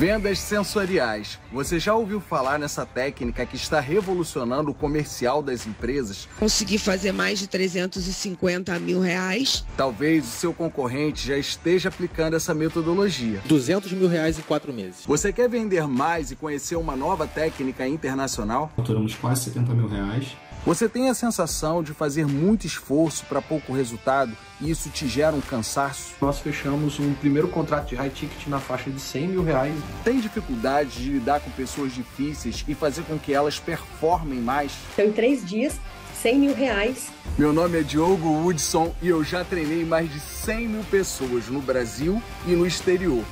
Vendas sensoriais. Você já ouviu falar nessa técnica que está revolucionando o comercial das empresas? Consegui fazer mais de 350 mil reais. Talvez o seu concorrente já esteja aplicando essa metodologia. 200 mil reais em 4 meses. Você quer vender mais e conhecer uma nova técnica internacional? Faturamos quase 70 mil reais. Você tem a sensação de fazer muito esforço para pouco resultado e isso te gera um cansaço? Nós fechamos um primeiro contrato de high ticket na faixa de 100 mil reais. Tem dificuldade de lidar com pessoas difíceis e fazer com que elas performem mais? Então, em 3 dias, 100 mil reais. Meu nome é Diogo Woodson e eu já treinei mais de 100 mil pessoas no Brasil e no exterior.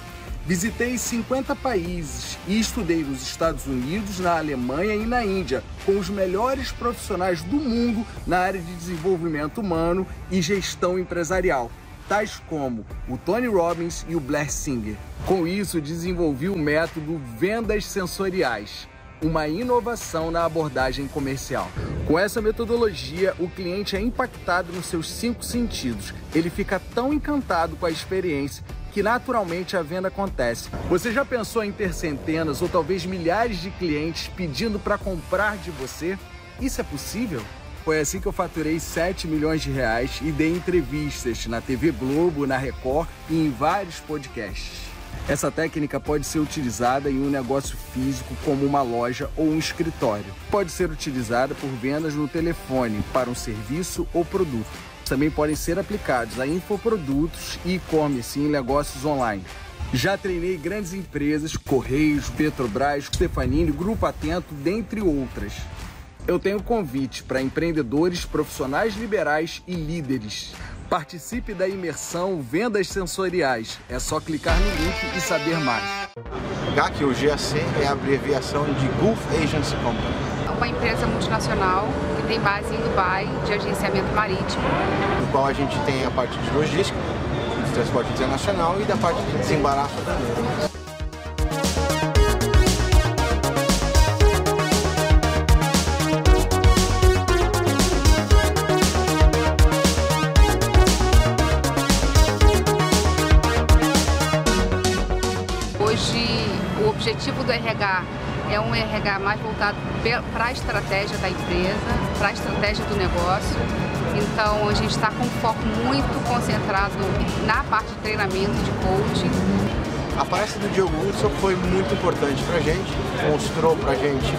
Visitei 50 países e estudei nos Estados Unidos, na Alemanha e na Índia, com os melhores profissionais do mundo na área de desenvolvimento humano e gestão empresarial, tais como o Tony Robbins e o Blair Singer. Com isso, desenvolvi o método Vendas Sensoriais, uma inovação na abordagem comercial. Com essa metodologia, o cliente é impactado nos seus 5 sentidos. Ele fica tão encantado com a experiência que naturalmente a venda acontece. Você já pensou em ter centenas ou talvez milhares de clientes pedindo para comprar de você? Isso é possível? Foi assim que eu faturei 7 milhões de reais e dei entrevistas na TV Globo, na Record e em vários podcasts. Essa técnica pode ser utilizada em um negócio físico como uma loja ou um escritório. Pode ser utilizada por vendas no telefone para um serviço ou produto. Também podem ser aplicados a infoprodutos e e-commerce em negócios online. Já treinei grandes empresas, Correios, Petrobras, Stefanini, Grupo Atento, dentre outras. Eu tenho convite para empreendedores, profissionais liberais e líderes. Participe da imersão Vendas Sensoriais. É só clicar no link e saber mais. GAC, o GAC, é a abreviação de Gulf Agency Company. É uma empresa multinacional que tem base em Dubai, de agenciamento marítimo. No qual a gente tem a parte de logística, de transporte internacional e da parte de desembaraço também. Hoje, o objetivo do RH é um RH mais voltado para a estratégia da empresa, para a estratégia do negócio. Então, a gente está com um foco muito concentrado na parte de treinamento, de coaching. A palestra do Diogo Woodson foi muito importante para a gente, mostrou para a gente,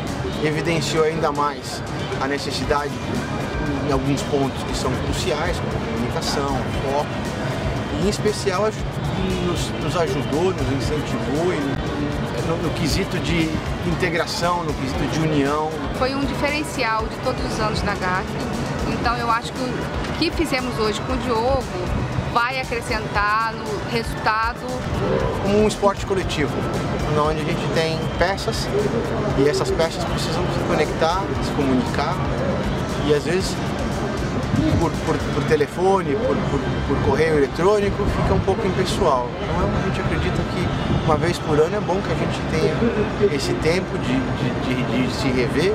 evidenciou ainda mais a necessidade em alguns pontos que são cruciais, como comunicação, foco, e em especial nos ajudou, nos incentivou no quesito de integração, no quesito de união. Foi um diferencial de todos os anos da GAC, então eu acho que o que fizemos hoje com o Diogo vai acrescentar no resultado. Como um esporte coletivo, onde a gente tem peças e essas peças precisam se conectar, se comunicar e às vezes por telefone, por correio eletrônico, fica um pouco impessoal. Então a gente acredita que uma vez por ano é bom que a gente tenha esse tempo de se rever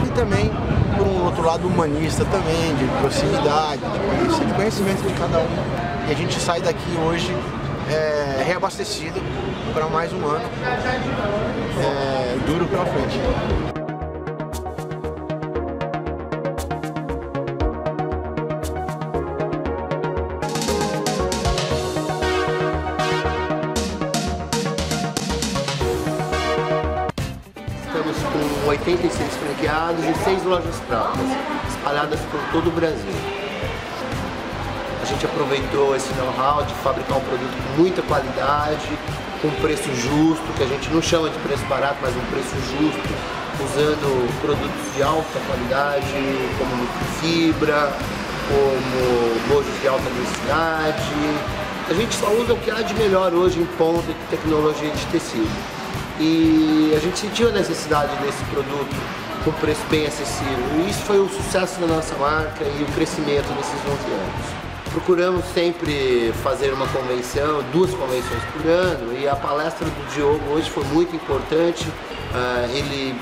e também, por um outro lado, humanista também, de proximidade, de conhecimento de cada um. E a gente sai daqui hoje reabastecido para mais um ano duro pela frente. Estamos com 86 franqueados e 6 lojas próprias, espalhadas por todo o Brasil. A gente aproveitou esse know-how de fabricar um produto com muita qualidade, com preço justo, que a gente não chama de preço barato, mas um preço justo, usando produtos de alta qualidade, como fibra, como bojos de alta densidade. A gente só usa o que há de melhor hoje em ponta de tecnologia de tecido. E a gente sentiu a necessidade desse produto com preço bem acessível. E isso foi o sucesso da nossa marca e o crescimento nesses 11 anos. Procuramos sempre fazer uma convenção, 2 convenções por ano, e a palestra do Diogo hoje foi muito importante. Ele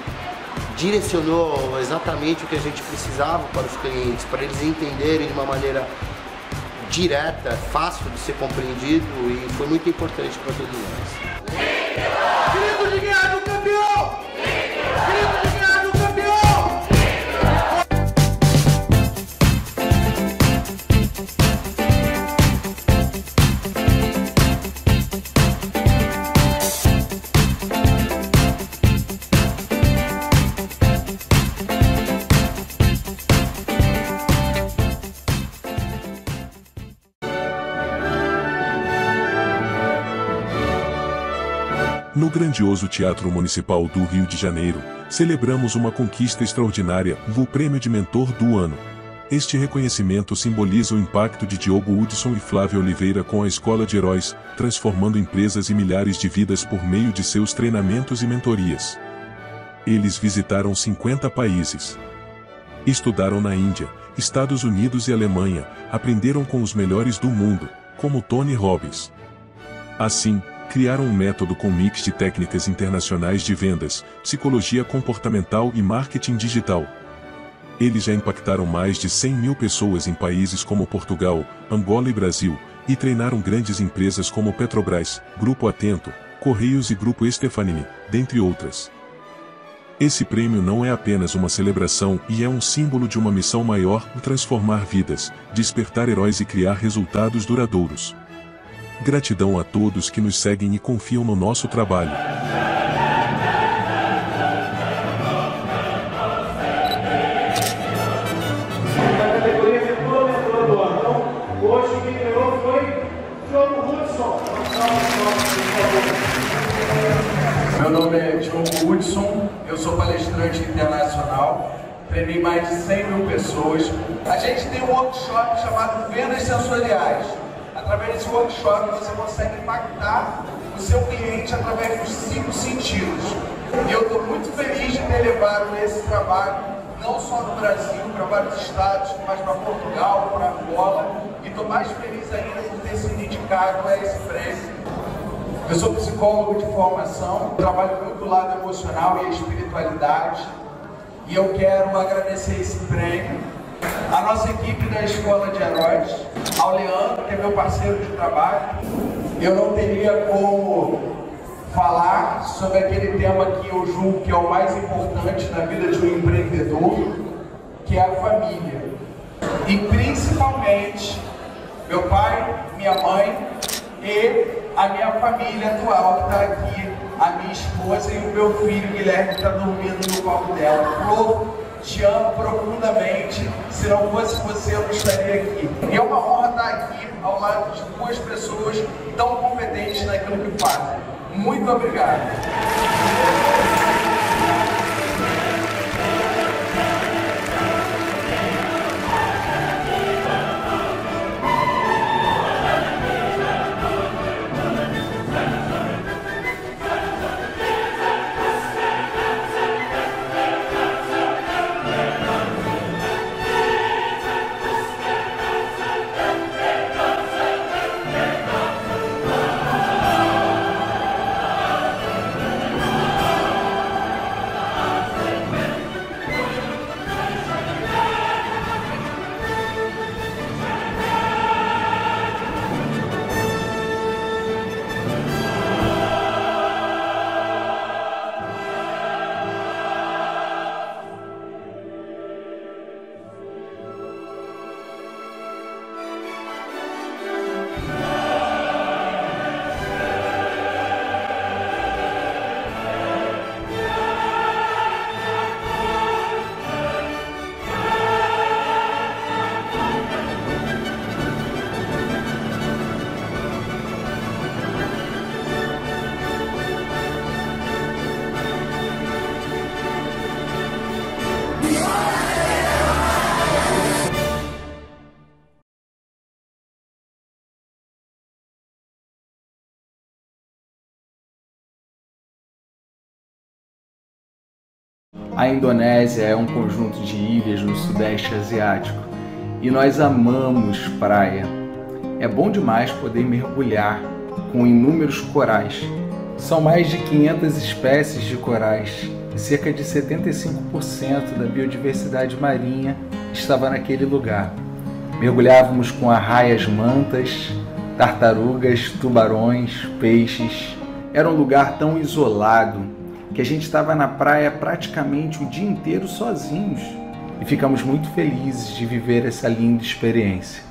direcionou exatamente o que a gente precisava para os clientes, para eles entenderem de uma maneira direta, fácil de ser compreendido, e foi muito importante para todos nós. No grandioso Teatro Municipal do Rio de Janeiro, celebramos uma conquista extraordinária, o Prêmio de Mentor do Ano. Este reconhecimento simboliza o impacto de Diogo Hudson e Flávia Oliveira com a Escola de Heróis, transformando empresas e milhares de vidas por meio de seus treinamentos e mentorias. Eles visitaram 50 países. Estudaram na Índia, Estados Unidos e Alemanha, aprenderam com os melhores do mundo, como Tony Robbins. Assim, criaram um método com mix de técnicas internacionais de vendas, psicologia comportamental e marketing digital. Eles já impactaram mais de 100 mil pessoas em países como Portugal, Angola e Brasil, e treinaram grandes empresas como Petrobras, Grupo Atento, Correios e Grupo Stefanini, dentre outras. Esse prêmio não é apenas uma celebração e é um símbolo de uma missão maior: transformar vidas, despertar heróis e criar resultados duradouros. Gratidão a todos que nos seguem e confiam no nosso trabalho. Na categoria de mentor do ano, hoje quem ganhou foi Diogo Hudson. Meu nome é Diogo Hudson, eu sou palestrante internacional, treinei mais de 100 mil pessoas. A gente tem um workshop chamado Vendas Sensoriais. Através desse workshop você consegue impactar o seu cliente através dos 5 sentidos. E eu estou muito feliz de ter levado esse trabalho, não só no Brasil, para vários estados, mas para Portugal, para Angola. E estou mais feliz ainda por ter sido indicado a esse prêmio. Eu sou psicólogo de formação, trabalho muito do lado emocional e a espiritualidade. E eu quero agradecer esse prêmio à nossa equipe da Escola de Heróis, ao Leandro, que é meu parceiro de trabalho. Eu não teria como falar sobre aquele tema que eu julgo que é o mais importante na vida de um empreendedor, que é a família. E principalmente meu pai, minha mãe e a minha família atual que está aqui, a minha esposa e o meu filho Guilherme, que está dormindo no colo dela. Flor, te amo profundamente. Se não fosse você, eu não estaria aqui. E é uma honra estar aqui ao lado de 2 pessoas tão competentes naquilo que fazem. Muito obrigado. A Indonésia é um conjunto de ilhas no Sudeste Asiático e nós amamos praia. É bom demais poder mergulhar com inúmeros corais. São mais de 500 espécies de corais e cerca de 75% da biodiversidade marinha estava naquele lugar. Mergulhávamos com arraias-mantas, tartarugas, tubarões, peixes. Era um lugar tão isolado que a gente estava na praia praticamente o dia inteiro sozinhos e ficamos muito felizes de viver essa linda experiência.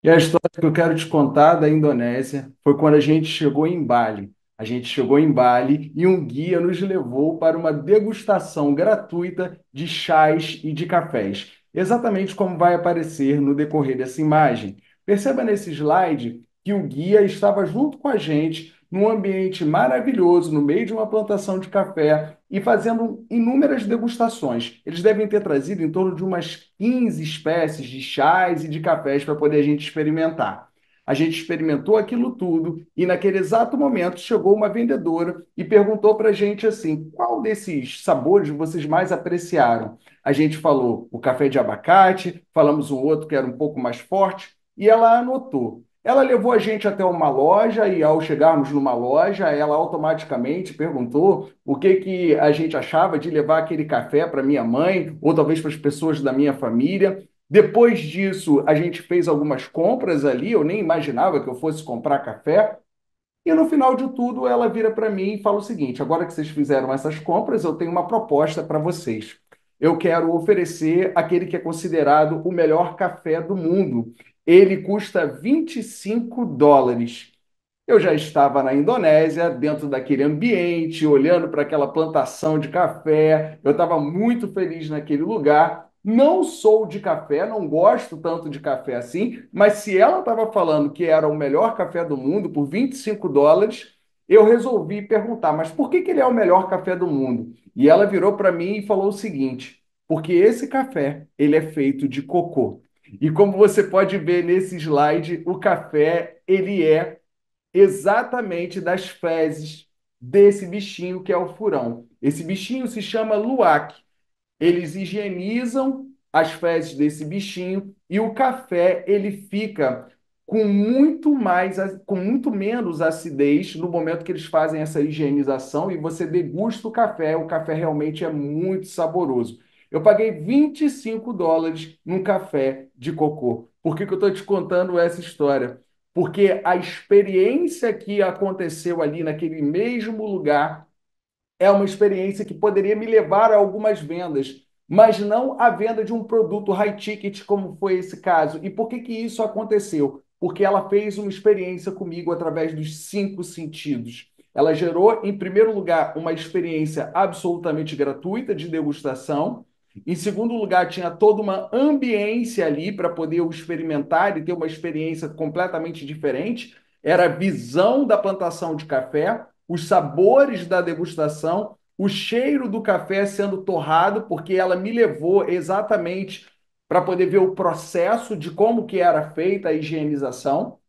E a história que eu quero te contar da Indonésia foi quando a gente chegou em Bali. A gente chegou em Bali e um guia nos levou para uma degustação gratuita de chás e de cafés, exatamente como vai aparecer no decorrer dessa imagem. Perceba nesse slide que o guia estava junto com a gente num ambiente maravilhoso, no meio de uma plantação de café e fazendo inúmeras degustações. Eles devem ter trazido em torno de umas 15 espécies de chás e de cafés para poder a gente experimentar. A gente experimentou aquilo tudo e, naquele exato momento, chegou uma vendedora e perguntou para a gente assim: qual desses sabores vocês mais apreciaram? A gente falou o café de abacate, falamos um outro que era um pouco mais forte, e ela anotou. Ela levou a gente até uma loja e, ao chegarmos numa loja, ela automaticamente perguntou o que a gente achava de levar aquele café para minha mãe ou talvez para as pessoas da minha família. Depois disso, a gente fez algumas compras ali, eu nem imaginava que eu fosse comprar café. E no final de tudo, ela vira para mim e fala o seguinte: agora que vocês fizeram essas compras, eu tenho uma proposta para vocês. Eu quero oferecer aquele que é considerado o melhor café do mundo. Ele custa US$ 25. Eu já estava na Indonésia, dentro daquele ambiente, olhando para aquela plantação de café. Eu estava muito feliz naquele lugar. Não sou de café, não gosto tanto de café assim, mas se ela estava falando que era o melhor café do mundo por US$ 25, eu resolvi perguntar, mas por que ele é o melhor café do mundo? E ela virou para mim e falou o seguinte: porque esse café, ele é feito de cocô. E como você pode ver nesse slide, o café, ele é exatamente das fezes desse bichinho que é o furão. Esse bichinho se chama luwak. Eles higienizam as fezes desse bichinho e o café ele fica com muito menos acidez no momento que eles fazem essa higienização e você degusta o café realmente é muito saboroso. Eu paguei US$ 25 num café de cocô. Por que eu estou te contando essa história? Porque a experiência que aconteceu ali naquele mesmo lugar é uma experiência que poderia me levar a algumas vendas, mas não a venda de um produto high ticket, como foi esse caso. E por que isso aconteceu? Porque ela fez uma experiência comigo através dos 5 sentidos. Ela gerou, em primeiro lugar, uma experiência absolutamente gratuita de degustação. Em segundo lugar, tinha toda uma ambiência ali para poder o experimentar e ter uma experiência completamente diferente. Era a visão da plantação de café, os sabores da degustação, o cheiro do café sendo torrado, porque ela me levou exatamente para poder ver o processo de como que era feita a higienização.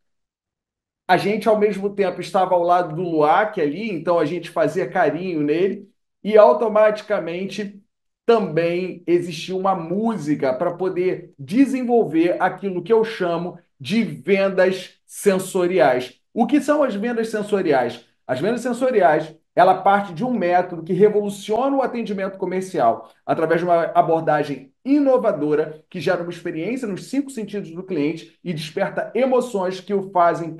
A gente, ao mesmo tempo, estava ao lado do luwak ali, então a gente fazia carinho nele e automaticamente também existiu uma música para poder desenvolver aquilo que eu chamo de vendas sensoriais. O que são as vendas sensoriais? As vendas sensoriais, ela parte de um método que revoluciona o atendimento comercial através de uma abordagem inovadora que gera uma experiência nos 5 sentidos do cliente e desperta emoções que o fazem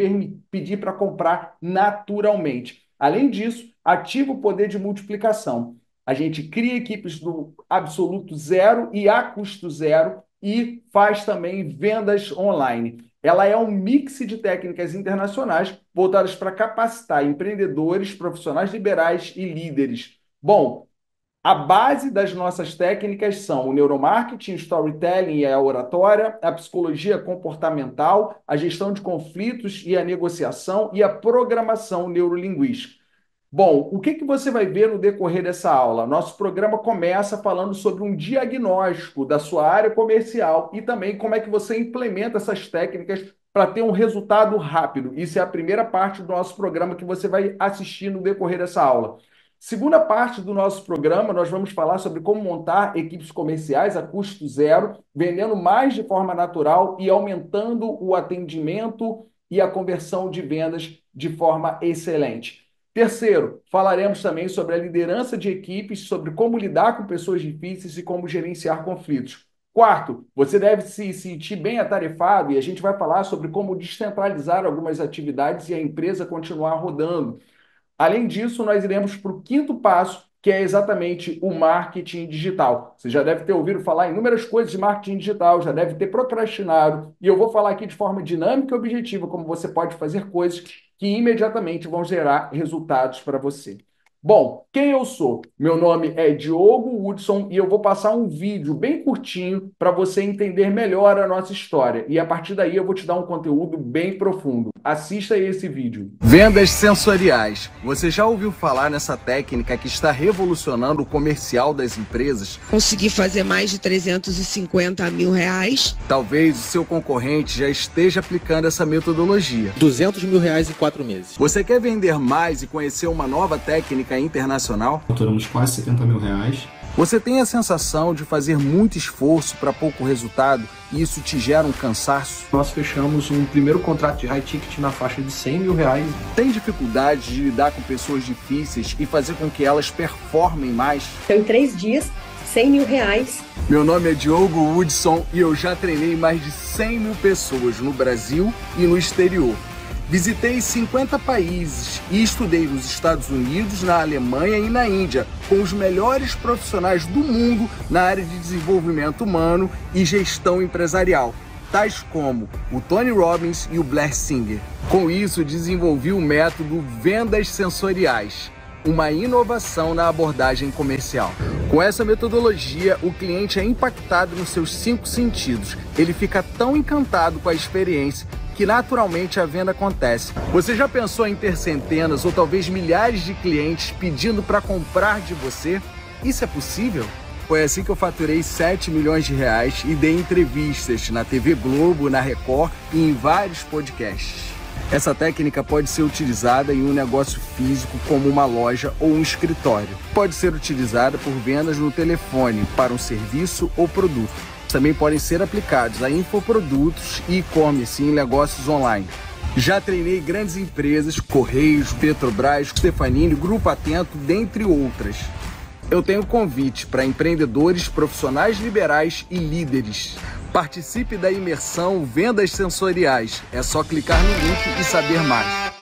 pedir para comprar naturalmente. Além disso, ativa o poder de multiplicação. A gente cria equipes do absoluto zero e a custo zero e faz também vendas online. Ela é um mix de técnicas internacionais voltadas para capacitar empreendedores, profissionais liberais e líderes. Bom, a base das nossas técnicas são o neuromarketing, storytelling e a oratória, a psicologia comportamental, a gestão de conflitos e a negociação e a programação neurolinguística. Bom, o que você vai ver no decorrer dessa aula? Nosso programa começa falando sobre um diagnóstico da sua área comercial e também como é que você implementa essas técnicas para ter um resultado rápido. Isso é a primeira parte do nosso programa que você vai assistir no decorrer dessa aula. Segunda parte do nosso programa, nós vamos falar sobre como montar equipes comerciais a custo zero, vendendo mais de forma natural e aumentando o atendimento e a conversão de vendas de forma excelente. Terceiro, falaremos também sobre a liderança de equipes, sobre como lidar com pessoas difíceis e como gerenciar conflitos. Quarto, você deve se sentir bem atarefado e a gente vai falar sobre como descentralizar algumas atividades e a empresa continuar rodando. Além disso, nós iremos para o quinto passo, que é exatamente o marketing digital. Você já deve ter ouvido falar em inúmeras coisas de marketing digital, já deve ter procrastinado, e eu vou falar aqui de forma dinâmica e objetiva como você pode fazer coisas que imediatamente vão gerar resultados para você. Bom, quem eu sou? Meu nome é Diogo Hudson e eu vou passar um vídeo bem curtinho para você entender melhor a nossa história. E a partir daí eu vou te dar um conteúdo bem profundo. Assista aí esse vídeo. Vendas sensoriais. Você já ouviu falar nessa técnica que está revolucionando o comercial das empresas? Consegui fazer mais de 350 mil reais. Talvez o seu concorrente já esteja aplicando essa metodologia. 200 mil reais em 4 meses. Você quer vender mais e conhecer uma nova técnica internacional? Faturamos quase 70 mil reais. Você tem a sensação de fazer muito esforço para pouco resultado e isso te gera um cansaço? Nós fechamos um primeiro contrato de high ticket na faixa de 100 mil reais. Tem dificuldade de lidar com pessoas difíceis e fazer com que elas performem mais? Então, em 3 dias, 100 mil reais. Meu nome é Diogo Hudson e eu já treinei mais de 100 mil pessoas no Brasil e no exterior. Visitei 50 países e estudei nos Estados Unidos, na Alemanha e na Índia, com os melhores profissionais do mundo na área de desenvolvimento humano e gestão empresarial, tais como o Tony Robbins e o Blair Singer. Com isso, desenvolvi o método Vendas Sensoriais, uma inovação na abordagem comercial. Com essa metodologia, o cliente é impactado nos seus 5 sentidos. Ele fica tão encantado com a experiência que naturalmente a venda acontece. Você já pensou em ter centenas ou talvez milhares de clientes pedindo para comprar de você? Isso é possível? Foi assim que eu faturei 7 milhões de reais e dei entrevistas na TV Globo, na Record e em vários podcasts. Essa técnica pode ser utilizada em um negócio físico como uma loja ou um escritório. Pode ser utilizada por vendas no telefone para um serviço ou produto. Também podem ser aplicados a infoprodutos e e-commerce em negócios online. Já treinei grandes empresas, Correios, Petrobras, Stefanini, Grupo Atento, dentre outras. Eu tenho convite para empreendedores, profissionais liberais e líderes. Participe da imersão Vendas Sensoriais. É só clicar no link e saber mais.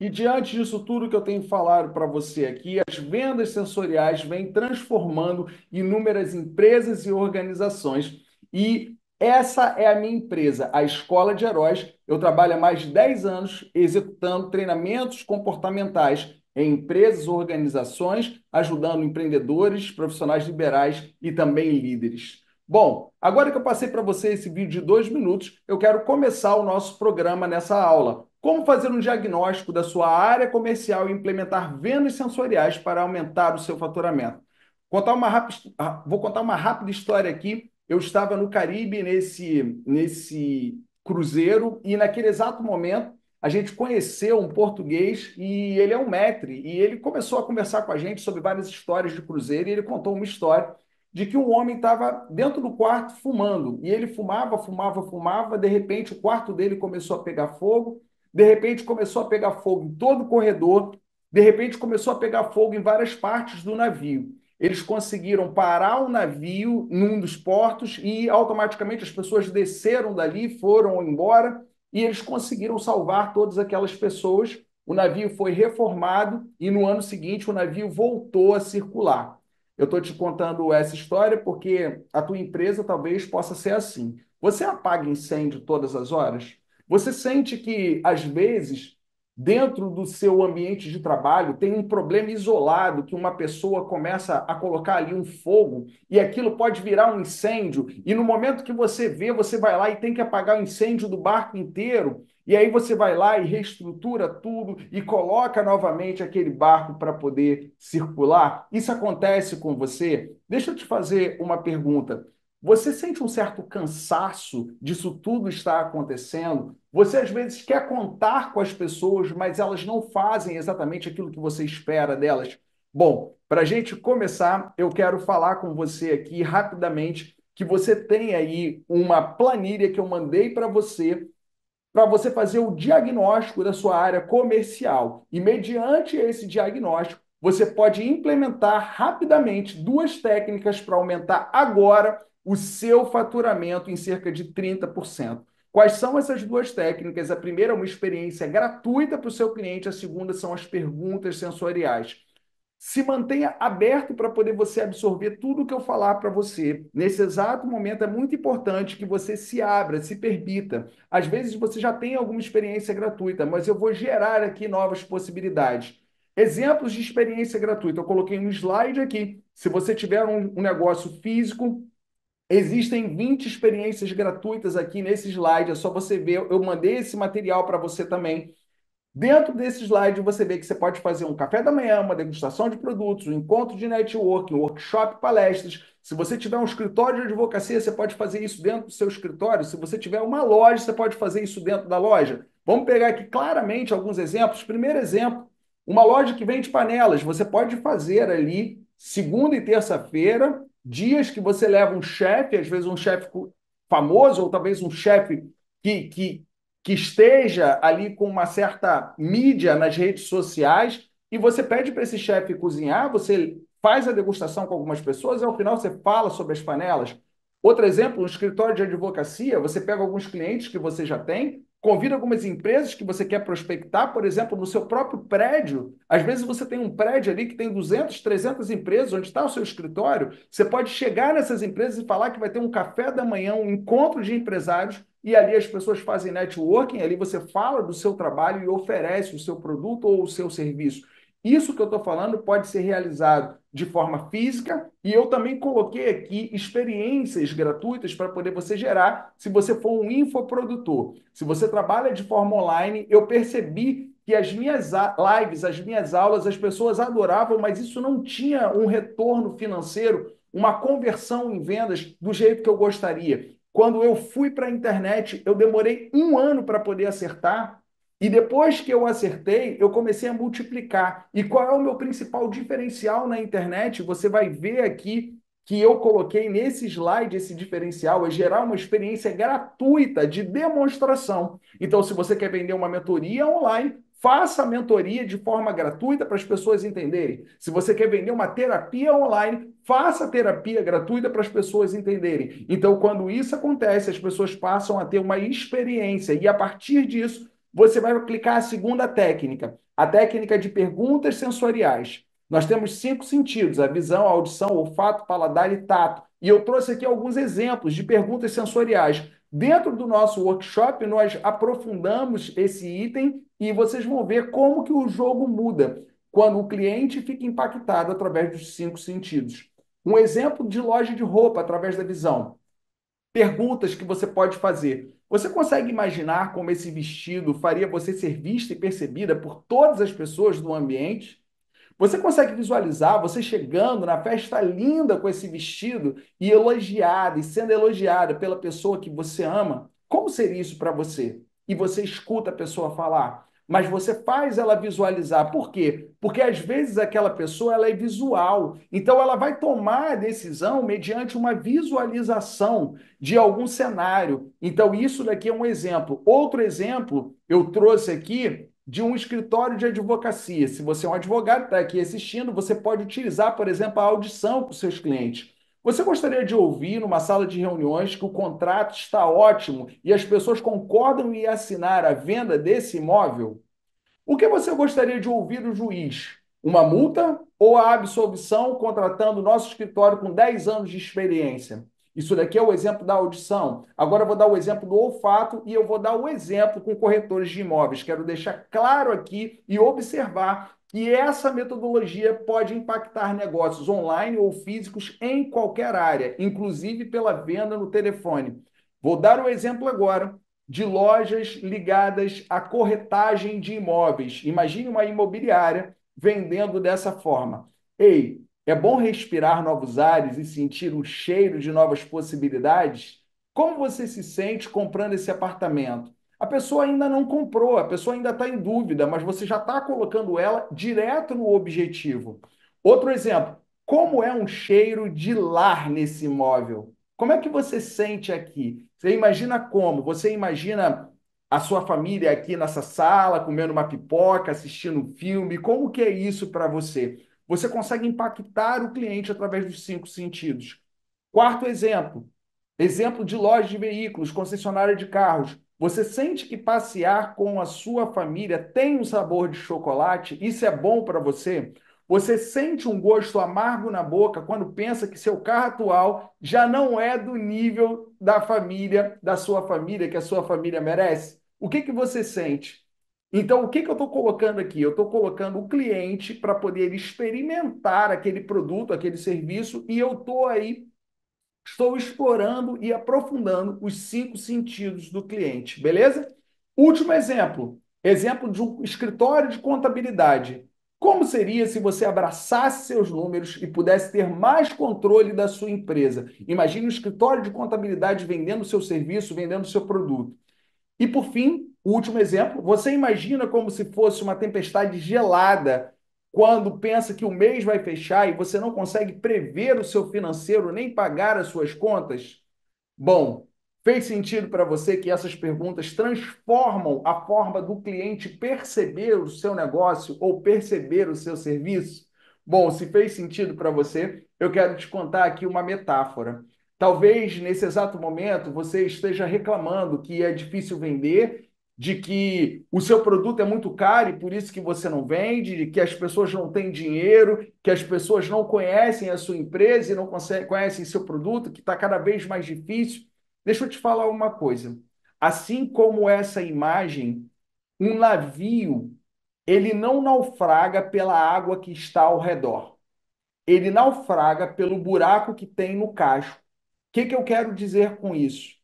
E diante disso tudo que eu tenho falado para você aqui, as vendas sensoriais vêm transformando inúmeras empresas e organizações. E essa é a minha empresa, a Escola de Heróis. Eu trabalho há mais de 10 anos executando treinamentos comportamentais em empresas, organizações, ajudando empreendedores, profissionais liberais e também líderes. Bom, agora que eu passei para você esse vídeo de 2 minutos, eu quero começar o nosso programa nessa aula. Como fazer um diagnóstico da sua área comercial e implementar vendas sensoriais para aumentar o seu faturamento. Vou contar uma rápida história aqui. Eu estava no Caribe nesse cruzeiro e naquele exato momento a gente conheceu um português e ele é um maître e ele começou a conversar com a gente sobre várias histórias de cruzeiro e ele contou uma história de que um homem estava dentro do quarto fumando e ele fumava, de repente o quarto dele começou a pegar fogo, de repente começou a pegar fogo em todo o corredor, de repente começou a pegar fogo em várias partes do navio. Eles conseguiram parar o navio num dos portos e automaticamente as pessoas desceram dali, foram embora e eles conseguiram salvar todas aquelas pessoas. O navio foi reformado e no ano seguinte o navio voltou a circular. Eu estou te contando essa história porque a tua empresa talvez possa ser assim. Você apaga incêndio todas as horas? Você sente que, às vezes, dentro do seu ambiente de trabalho, tem um problema isolado que uma pessoa começa a colocar ali um fogo e aquilo pode virar um incêndio e no momento que você vê, você vai lá e tem que apagar o incêndio do barco inteiro e aí você vai lá e reestrutura tudo e coloca novamente aquele barco para poder circular. Isso acontece com você? Deixa eu te fazer uma pergunta. Você sente um certo cansaço disso tudo estar acontecendo? Você, às vezes, quer contar com as pessoas, mas elas não fazem exatamente aquilo que você espera delas? Bom, para a gente começar, eu quero falar com você aqui rapidamente que você tem aí uma planilha que eu mandei para você fazer o diagnóstico da sua área comercial. E, mediante esse diagnóstico, você pode implementar rapidamente 2 técnicas para aumentar agora o seu faturamento em cerca de 30%. Quais são essas 2 técnicas? A primeira é uma experiência gratuita para o seu cliente, a segunda são as perguntas sensoriais. Se mantenha aberto para poder você absorver tudo o que eu falar para você. Nesse exato momento é muito importante que você se abra, se permita. Às vezes você já tem alguma experiência gratuita, mas eu vou gerar aqui novas possibilidades. Exemplos de experiência gratuita. Eu coloquei um slide aqui. Se você tiver um negócio físico, existem 20 experiências gratuitas aqui nesse slide. É só você ver. Eu mandei esse material para você também. Dentro desse slide, você vê que você pode fazer um café da manhã, uma degustação de produtos, um encontro de networking, um workshop, palestras. Se você tiver um escritório de advocacia, você pode fazer isso dentro do seu escritório. Se você tiver uma loja, você pode fazer isso dentro da loja. Vamos pegar aqui claramente alguns exemplos. Primeiro exemplo, uma loja que vende panelas. Você pode fazer ali, segunda e terça-feira, dias que você leva um chefe, às vezes um chefe famoso, ou talvez um chefe que esteja ali com uma certa mídia nas redes sociais, e você pede para esse chefe cozinhar, você faz a degustação com algumas pessoas, e ao final você fala sobre as panelas. Outro exemplo, um escritório de advocacia, você pega alguns clientes que você já tem, convida algumas empresas que você quer prospectar, por exemplo, no seu próprio prédio. Às vezes você tem um prédio ali que tem 200, 300 empresas, onde está o seu escritório. Você pode chegar nessas empresas e falar que vai ter um café da manhã, um encontro de empresários, e ali as pessoas fazem networking, ali você fala do seu trabalho e oferece o seu produto ou o seu serviço. Isso que eu estou falando pode ser realizado de forma física, e eu também coloquei aqui experiências gratuitas para poder você gerar, se você for um infoprodutor. Se você trabalha de forma online, eu percebi que as minhas lives, as minhas aulas, as pessoas adoravam, mas isso não tinha um retorno financeiro, uma conversão em vendas do jeito que eu gostaria. Quando eu fui para a internet, eu demorei 1 ano para poder acertar, e depois que eu acertei, eu comecei a multiplicar. E qual é o meu principal diferencial na internet? Você vai ver aqui que eu coloquei nesse slide esse diferencial, é gerar uma experiência gratuita de demonstração. Então, se você quer vender uma mentoria online, faça a mentoria de forma gratuita para as pessoas entenderem. Se você quer vender uma terapia online, faça a terapia gratuita para as pessoas entenderem. Então, quando isso acontece, as pessoas passam a ter uma experiência, e a partir disso, você vai aplicar a segunda técnica, a técnica de perguntas sensoriais. Nós temos 5 sentidos: a visão, a audição, o olfato, paladar e tato. E eu trouxe aqui alguns exemplos de perguntas sensoriais. Dentro do nosso workshop, nós aprofundamos esse item e vocês vão ver como que o jogo muda quando o cliente fica impactado através dos 5 sentidos. Um exemplo de loja de roupa através da visão. Perguntas que você pode fazer. Você consegue imaginar como esse vestido faria você ser vista e percebida por todas as pessoas do ambiente? Você consegue visualizar você chegando na festa linda com esse vestido e elogiada, e sendo elogiada pela pessoa que você ama? Como seria isso para você? E você escuta a pessoa falar, mas você faz ela visualizar. Por quê? Porque às vezes aquela pessoa ela é visual, então ela vai tomar a decisão mediante uma visualização de algum cenário. Então isso daqui é um exemplo. Outro exemplo eu trouxe aqui de um escritório de advocacia. Se você é um advogado, está aqui assistindo, você pode utilizar, por exemplo, a audição para os seus clientes. Você gostaria de ouvir numa sala de reuniões que o contrato está ótimo e as pessoas concordam em assinar a venda desse imóvel? O que você gostaria de ouvir do juiz? Uma multa ou a absolvição contratando o nosso escritório com 10 anos de experiência? Isso daqui é o exemplo da audição. Agora eu vou dar o exemplo do olfato e eu vou dar o exemplo com corretores de imóveis. Quero deixar claro aqui e observar que essa metodologia pode impactar negócios online ou físicos em qualquer área, inclusive pela venda no telefone. Vou dar o exemplo agora de lojas ligadas à corretagem de imóveis. Imagine uma imobiliária vendendo dessa forma. Ei, é bom respirar novos ares e sentir o cheiro de novas possibilidades? Como você se sente comprando esse apartamento? A pessoa ainda não comprou, a pessoa ainda está em dúvida, mas você já está colocando ela direto no objetivo. Outro exemplo, como é um cheiro de lar nesse imóvel? Como é que você sente aqui? Você imagina como? Você imagina a sua família aqui nessa sala, comendo uma pipoca, assistindo um filme? Como que é isso para você? Você consegue impactar o cliente através dos 5 sentidos. Quarto exemplo, exemplo de loja de veículos, concessionária de carros. Você sente que passear com a sua família tem um sabor de chocolate? Isso é bom para você? Você sente um gosto amargo na boca quando pensa que seu carro atual já não é do nível da família, da sua família, que a sua família merece? O que você sente? Então, o que eu estou colocando aqui? Eu estou colocando o cliente para poder experimentar aquele produto, aquele serviço, e eu estou explorando e aprofundando os 5 sentidos do cliente, beleza? Último exemplo, exemplo de um escritório de contabilidade. Como seria se você abraçasse seus números e pudesse ter mais controle da sua empresa? Imagine um escritório de contabilidade vendendo seu serviço, vendendo seu produto. E por fim, o último exemplo, você imagina como se fosse uma tempestade gelada quando pensa que o mês vai fechar e você não consegue prever o seu financeiro nem pagar as suas contas? Bom, fez sentido para você que essas perguntas transformam a forma do cliente perceber o seu negócio ou perceber o seu serviço? Bom, se fez sentido para você, eu quero te contar aqui uma metáfora. Talvez nesse exato momento você esteja reclamando que é difícil vender, de que o seu produto é muito caro e por isso que você não vende, de que as pessoas não têm dinheiro, que as pessoas não conhecem a sua empresa e não conhecem seu produto, que está cada vez mais difícil. Deixa eu te falar uma coisa. Assim como essa imagem, um navio, ele não naufraga pela água que está ao redor. Ele naufraga pelo buraco que tem no casco. O que eu quero dizer com isso?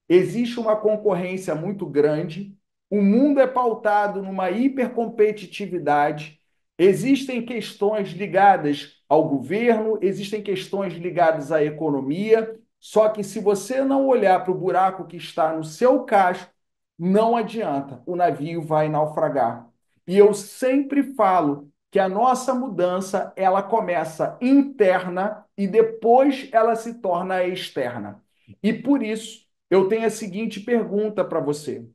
Existe uma concorrência muito grande, o mundo é pautado numa hipercompetitividade, existem questões ligadas ao governo, existem questões ligadas à economia, só que se você não olhar para o buraco que está no seu casco, não adianta, o navio vai naufragar. E eu sempre falo que a nossa mudança, ela começa interna e depois ela se torna externa. E por isso, eu tenho a seguinte pergunta para você.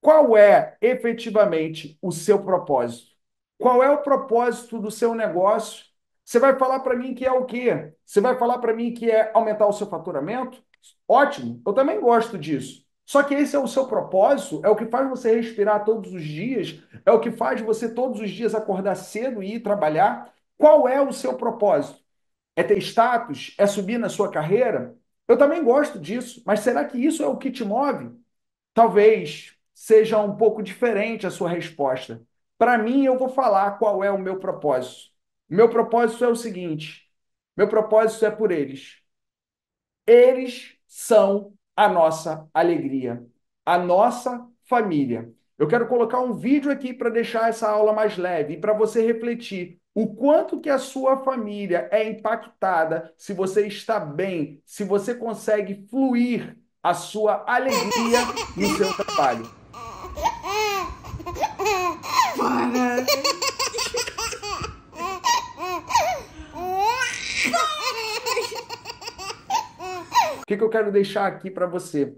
Qual é efetivamente o seu propósito? Qual é o propósito do seu negócio? Você vai falar para mim que é o quê? Você vai falar para mim que é aumentar o seu faturamento? Ótimo, eu também gosto disso. Só que esse é o seu propósito, é o que faz você respirar todos os dias, é o que faz você todos os dias acordar cedo e ir trabalhar. Qual é o seu propósito? É ter status? É subir na sua carreira? Eu também gosto disso, mas será que isso é o que te move? Talvez seja um pouco diferente a sua resposta. Para mim, eu vou falar qual é o meu propósito. Meu propósito é o seguinte: meu propósito é por eles. Eles são a nossa alegria, a nossa família. Eu quero colocar um vídeo aqui para deixar essa aula mais leve e para você refletir o quanto que a sua família é impactada se você está bem, se você consegue fluir a sua alegria no seu trabalho. Para! O que eu quero deixar aqui para você?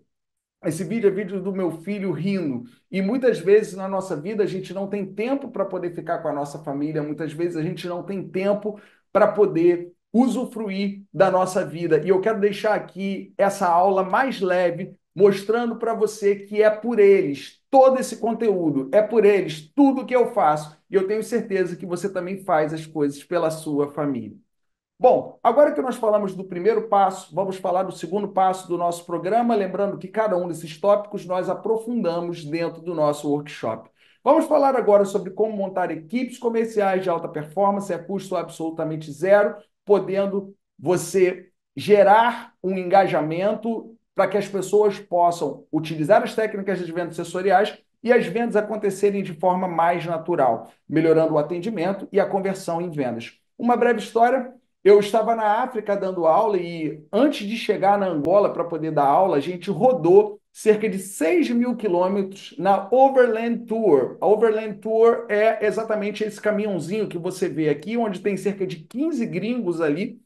Esse vídeo é vídeo do meu filho rindo. E muitas vezes na nossa vida a gente não tem tempo para poder ficar com a nossa família, muitas vezes a gente não tem tempo para poder usufruir da nossa vida. E eu quero deixar aqui essa aula mais leve, mostrando para você que é por eles todo esse conteúdo, é por eles tudo que eu faço. E eu tenho certeza que você também faz as coisas pela sua família. Bom, agora que nós falamos do primeiro passo, vamos falar do segundo passo do nosso programa, lembrando que cada um desses tópicos nós aprofundamos dentro do nosso workshop. Vamos falar agora sobre como montar equipes comerciais de alta performance a custo absolutamente zero, podendo você gerar um engajamento para que as pessoas possam utilizar as técnicas de vendas sensoriais e as vendas acontecerem de forma mais natural, melhorando o atendimento e a conversão em vendas. Uma breve história. Eu estava na África dando aula e antes de chegar na Angola para poder dar aula, a gente rodou cerca de 6.000 quilômetros na Overland Tour. A Overland Tour é exatamente esse caminhãozinho que você vê aqui, onde tem cerca de 15 gringos ali,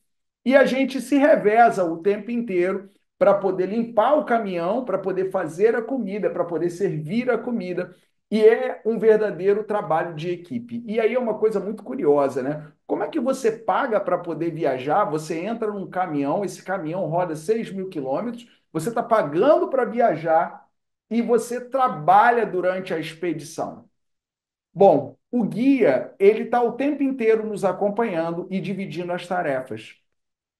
e a gente se reveza o tempo inteiro para poder limpar o caminhão, para poder fazer a comida, para poder servir a comida. E é um verdadeiro trabalho de equipe. E aí é uma coisa muito curiosa, né? Como é que você paga para poder viajar? Você entra num caminhão, esse caminhão roda 6.000 quilômetros, você está pagando para viajar e você trabalha durante a expedição. Bom, o guia, ele está o tempo inteiro nos acompanhando e dividindo as tarefas.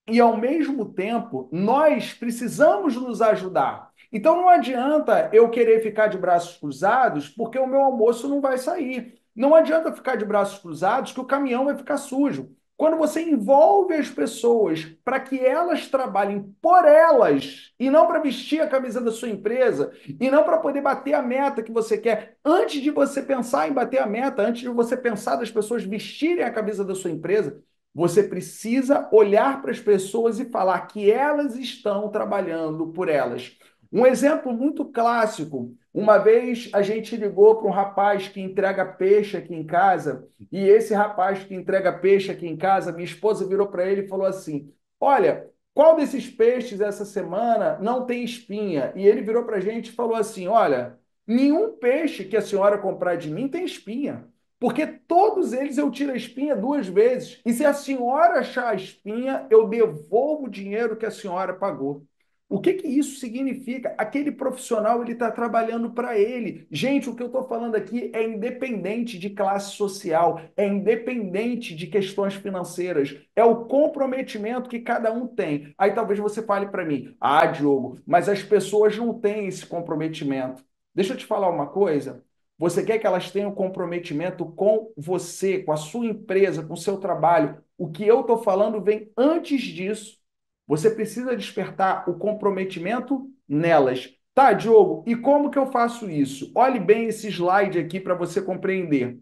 E, ao mesmo tempo, nós precisamos nos ajudar. Então não adianta eu querer ficar de braços cruzados porque o meu almoço não vai sair. Não adianta ficar de braços cruzados que o caminhão vai ficar sujo. Quando você envolve as pessoas para que elas trabalhem por elas e não para vestir a camisa da sua empresa e não para poder bater a meta que você quer, antes de você pensar em bater a meta, antes de você pensar das pessoas vestirem a camisa da sua empresa, você precisa olhar para as pessoas e falar que elas estão trabalhando por elas. Um exemplo muito clássico, uma vez a gente ligou para um rapaz que entrega peixe aqui em casa, e esse rapaz que entrega peixe aqui em casa, minha esposa virou para ele e falou assim: olha, qual desses peixes essa semana não tem espinha? E ele virou para a gente e falou assim: olha, nenhum peixe que a senhora comprar de mim tem espinha. Porque todos eles eu tiro a espinha 2 vezes. E se a senhora achar a espinha, eu devolvo o dinheiro que a senhora pagou. O que que isso significa? Aquele profissional ele está trabalhando para ele. Gente, o que eu estou falando aqui é independente de classe social, é independente de questões financeiras, é o comprometimento que cada um tem. Aí talvez você fale para mim: ah, Diogo, mas as pessoas não têm esse comprometimento. Deixa eu te falar uma coisa. Você quer que elas tenham comprometimento com você, com a sua empresa, com o seu trabalho. O que eu estou falando vem antes disso. Você precisa despertar o comprometimento nelas. Tá, Diogo, e como que eu faço isso? Olhe bem esse slide aqui para você compreender.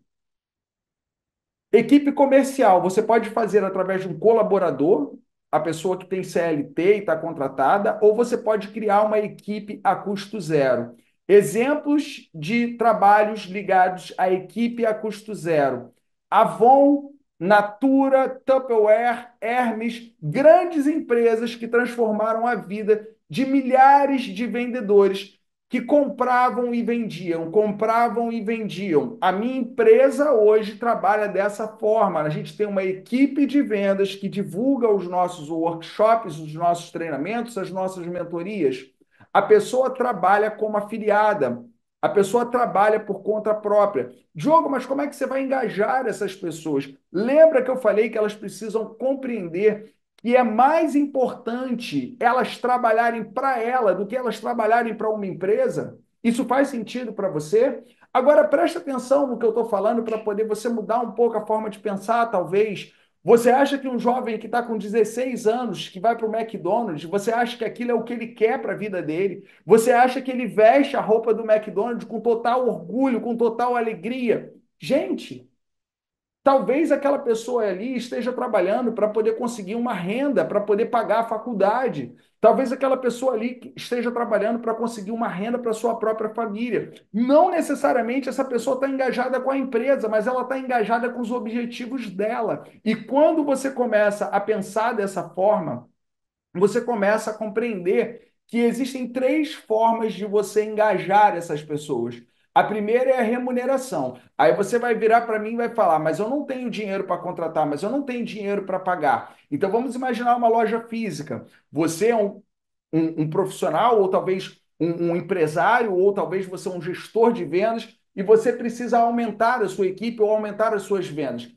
Equipe comercial, você pode fazer através de um colaborador, a pessoa que tem CLT e está contratada, ou você pode criar uma equipe a custo zero. Exemplos de trabalhos ligados à equipe a custo zero: Avon, Natura, Tupperware, Hermes, grandes empresas que transformaram a vida de milhares de vendedores que compravam e vendiam, compravam e vendiam. A minha empresa hoje trabalha dessa forma. A gente tem uma equipe de vendas que divulga os nossos workshops, os nossos treinamentos, as nossas mentorias. A pessoa trabalha como afiliada. A pessoa trabalha por conta própria. Diogo, mas como é que você vai engajar essas pessoas? Lembra que eu falei que elas precisam compreender que é mais importante elas trabalharem para ela do que elas trabalharem para uma empresa? Isso faz sentido para você? Agora, presta atenção no que eu estou falando para poder você mudar um pouco a forma de pensar, talvez. Você acha que um jovem que está com 16 anos, que vai para o McDonald's, você acha que aquilo é o que ele quer para a vida dele? Você acha que ele veste a roupa do McDonald's com total orgulho, com total alegria? Gente, talvez aquela pessoa ali esteja trabalhando para poder conseguir uma renda, para poder pagar a faculdade. Talvez aquela pessoa ali esteja trabalhando para conseguir uma renda para sua própria família. Não necessariamente essa pessoa está engajada com a empresa, mas ela está engajada com os objetivos dela. E quando você começa a pensar dessa forma, você começa a compreender que existem 3 formas de você engajar essas pessoas. A primeira é a remuneração. Aí você vai virar para mim e vai falar: mas eu não tenho dinheiro para contratar, mas eu não tenho dinheiro para pagar. Então vamos imaginar uma loja física. Você é um profissional, ou talvez um empresário, ou talvez você é um gestor de vendas, e você precisa aumentar a sua equipe ou aumentar as suas vendas.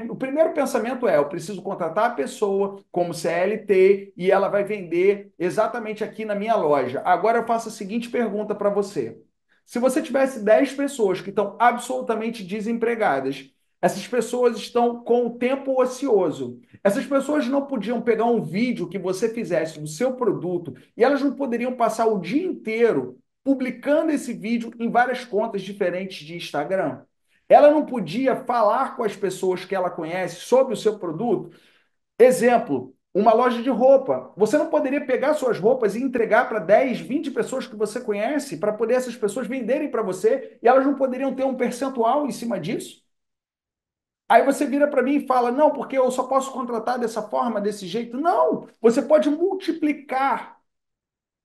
O primeiro pensamento é: eu preciso contratar a pessoa como CLT e ela vai vender exatamente aqui na minha loja. Agora eu faço a seguinte pergunta para você. Se você tivesse 10 pessoas que estão absolutamente desempregadas, essas pessoas estão com o tempo ocioso. Essas pessoas não podiam pegar um vídeo que você fizesse do seu produto e elas não poderiam passar o dia inteiro publicando esse vídeo em várias contas diferentes de Instagram. Ela não podia falar com as pessoas que ela conhece sobre o seu produto. Exemplo, uma loja de roupa. Você não poderia pegar suas roupas e entregar para 10, 20 pessoas que você conhece para poder essas pessoas venderem para você e elas não poderiam ter um percentual em cima disso? Aí você vira para mim e fala: não, porque eu só posso contratar dessa forma, desse jeito. Não, você pode multiplicar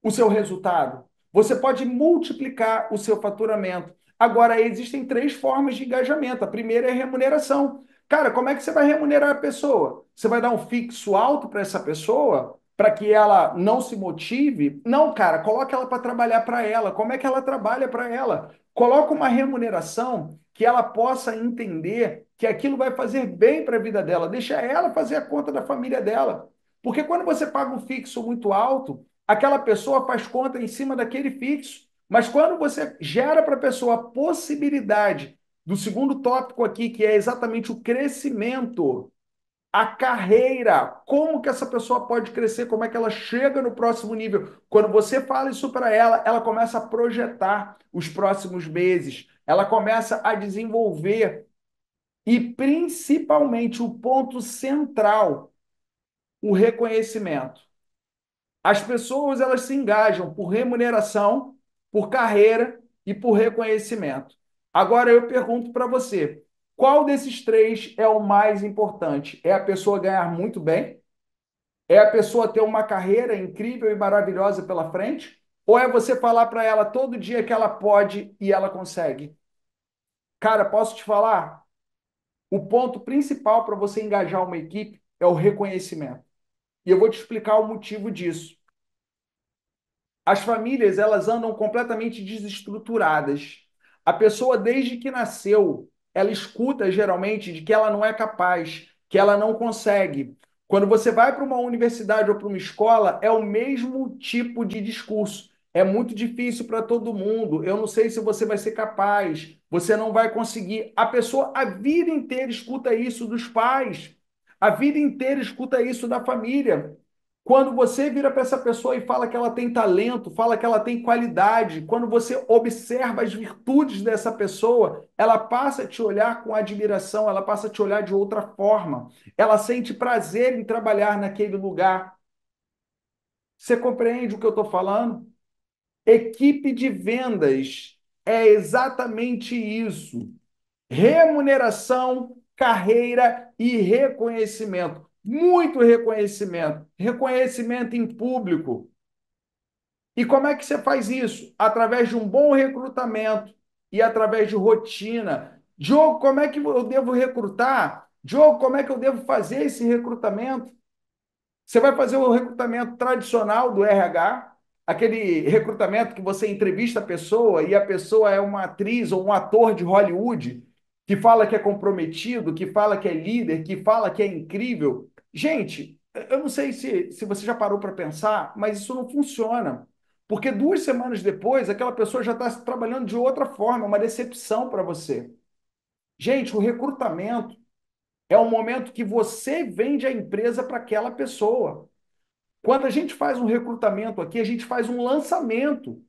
o seu resultado. Você pode multiplicar o seu faturamento. Agora, existem 3 formas de engajamento. A primeira é a remuneração. Cara, como é que você vai remunerar a pessoa? Você vai dar um fixo alto para essa pessoa para que ela não se motive? Não, cara, coloca ela para trabalhar para ela. Como é que ela trabalha para ela? Coloca uma remuneração que ela possa entender que aquilo vai fazer bem para a vida dela. Deixa ela fazer a conta da família dela. Porque quando você paga um fixo muito alto, aquela pessoa faz conta em cima daquele fixo. Mas quando você gera para a pessoa a possibilidade do segundo tópico aqui, que é exatamente o crescimento, a carreira, como que essa pessoa pode crescer, como é que ela chega no próximo nível. Quando você fala isso para ela, ela começa a projetar os próximos meses, ela começa a desenvolver e principalmente o ponto central, o reconhecimento. As pessoas elas se engajam por remuneração, por carreira e por reconhecimento. Agora eu pergunto para você, qual desses três é o mais importante? É a pessoa ganhar muito bem? É a pessoa ter uma carreira incrível e maravilhosa pela frente? Ou é você falar para ela todo dia que ela pode e ela consegue? Cara, posso te falar? O ponto principal para você engajar uma equipe é o reconhecimento. E eu vou te explicar o motivo disso. As famílias, elas andam completamente desestruturadas. A pessoa, desde que nasceu, ela escuta geralmente de que ela não é capaz, que ela não consegue. Quando você vai para uma universidade ou para uma escola, é o mesmo tipo de discurso. É muito difícil para todo mundo. Eu não sei se você vai ser capaz. Você não vai conseguir. A pessoa a vida inteira escuta isso dos pais. A vida inteira escuta isso da família. Quando você vira para essa pessoa e fala que ela tem talento, fala que ela tem qualidade, quando você observa as virtudes dessa pessoa, ela passa a te olhar com admiração, ela passa a te olhar de outra forma. Ela sente prazer em trabalhar naquele lugar. Você compreende o que eu estou falando? Equipe de vendas é exatamente isso. Remuneração, carreira e reconhecimento. Muito reconhecimento. Reconhecimento em público. E como é que você faz isso? Através de um bom recrutamento e através de rotina. Diogo, como é que eu devo recrutar? Diogo, como é que eu devo fazer esse recrutamento? Você vai fazer o recrutamento tradicional do RH, aquele recrutamento que você entrevista a pessoa e a pessoa é uma atriz ou um ator de Hollywood que fala que é comprometido, que fala que é líder, que fala que é incrível. Gente, eu não sei se você já parou para pensar, mas isso não funciona. Porque 2 semanas depois, aquela pessoa já está trabalhando de outra forma, uma decepção para você. Gente, o recrutamento é o momento que você vende a empresa para aquela pessoa. Quando a gente faz um recrutamento aqui, a gente faz um lançamento.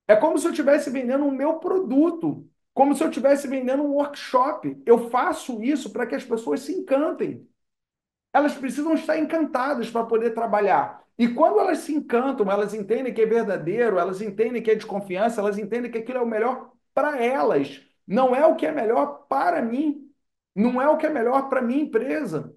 É como se eu estivesse vendendo o meu produto, como se eu estivesse vendendo um workshop. Eu faço isso para que as pessoas se encantem. Elas precisam estar encantadas para poder trabalhar. E quando elas se encantam, elas entendem que é verdadeiro, elas entendem que é de confiança, elas entendem que aquilo é o melhor para elas. Não é o que é melhor para mim. Não é o que é melhor para minha empresa.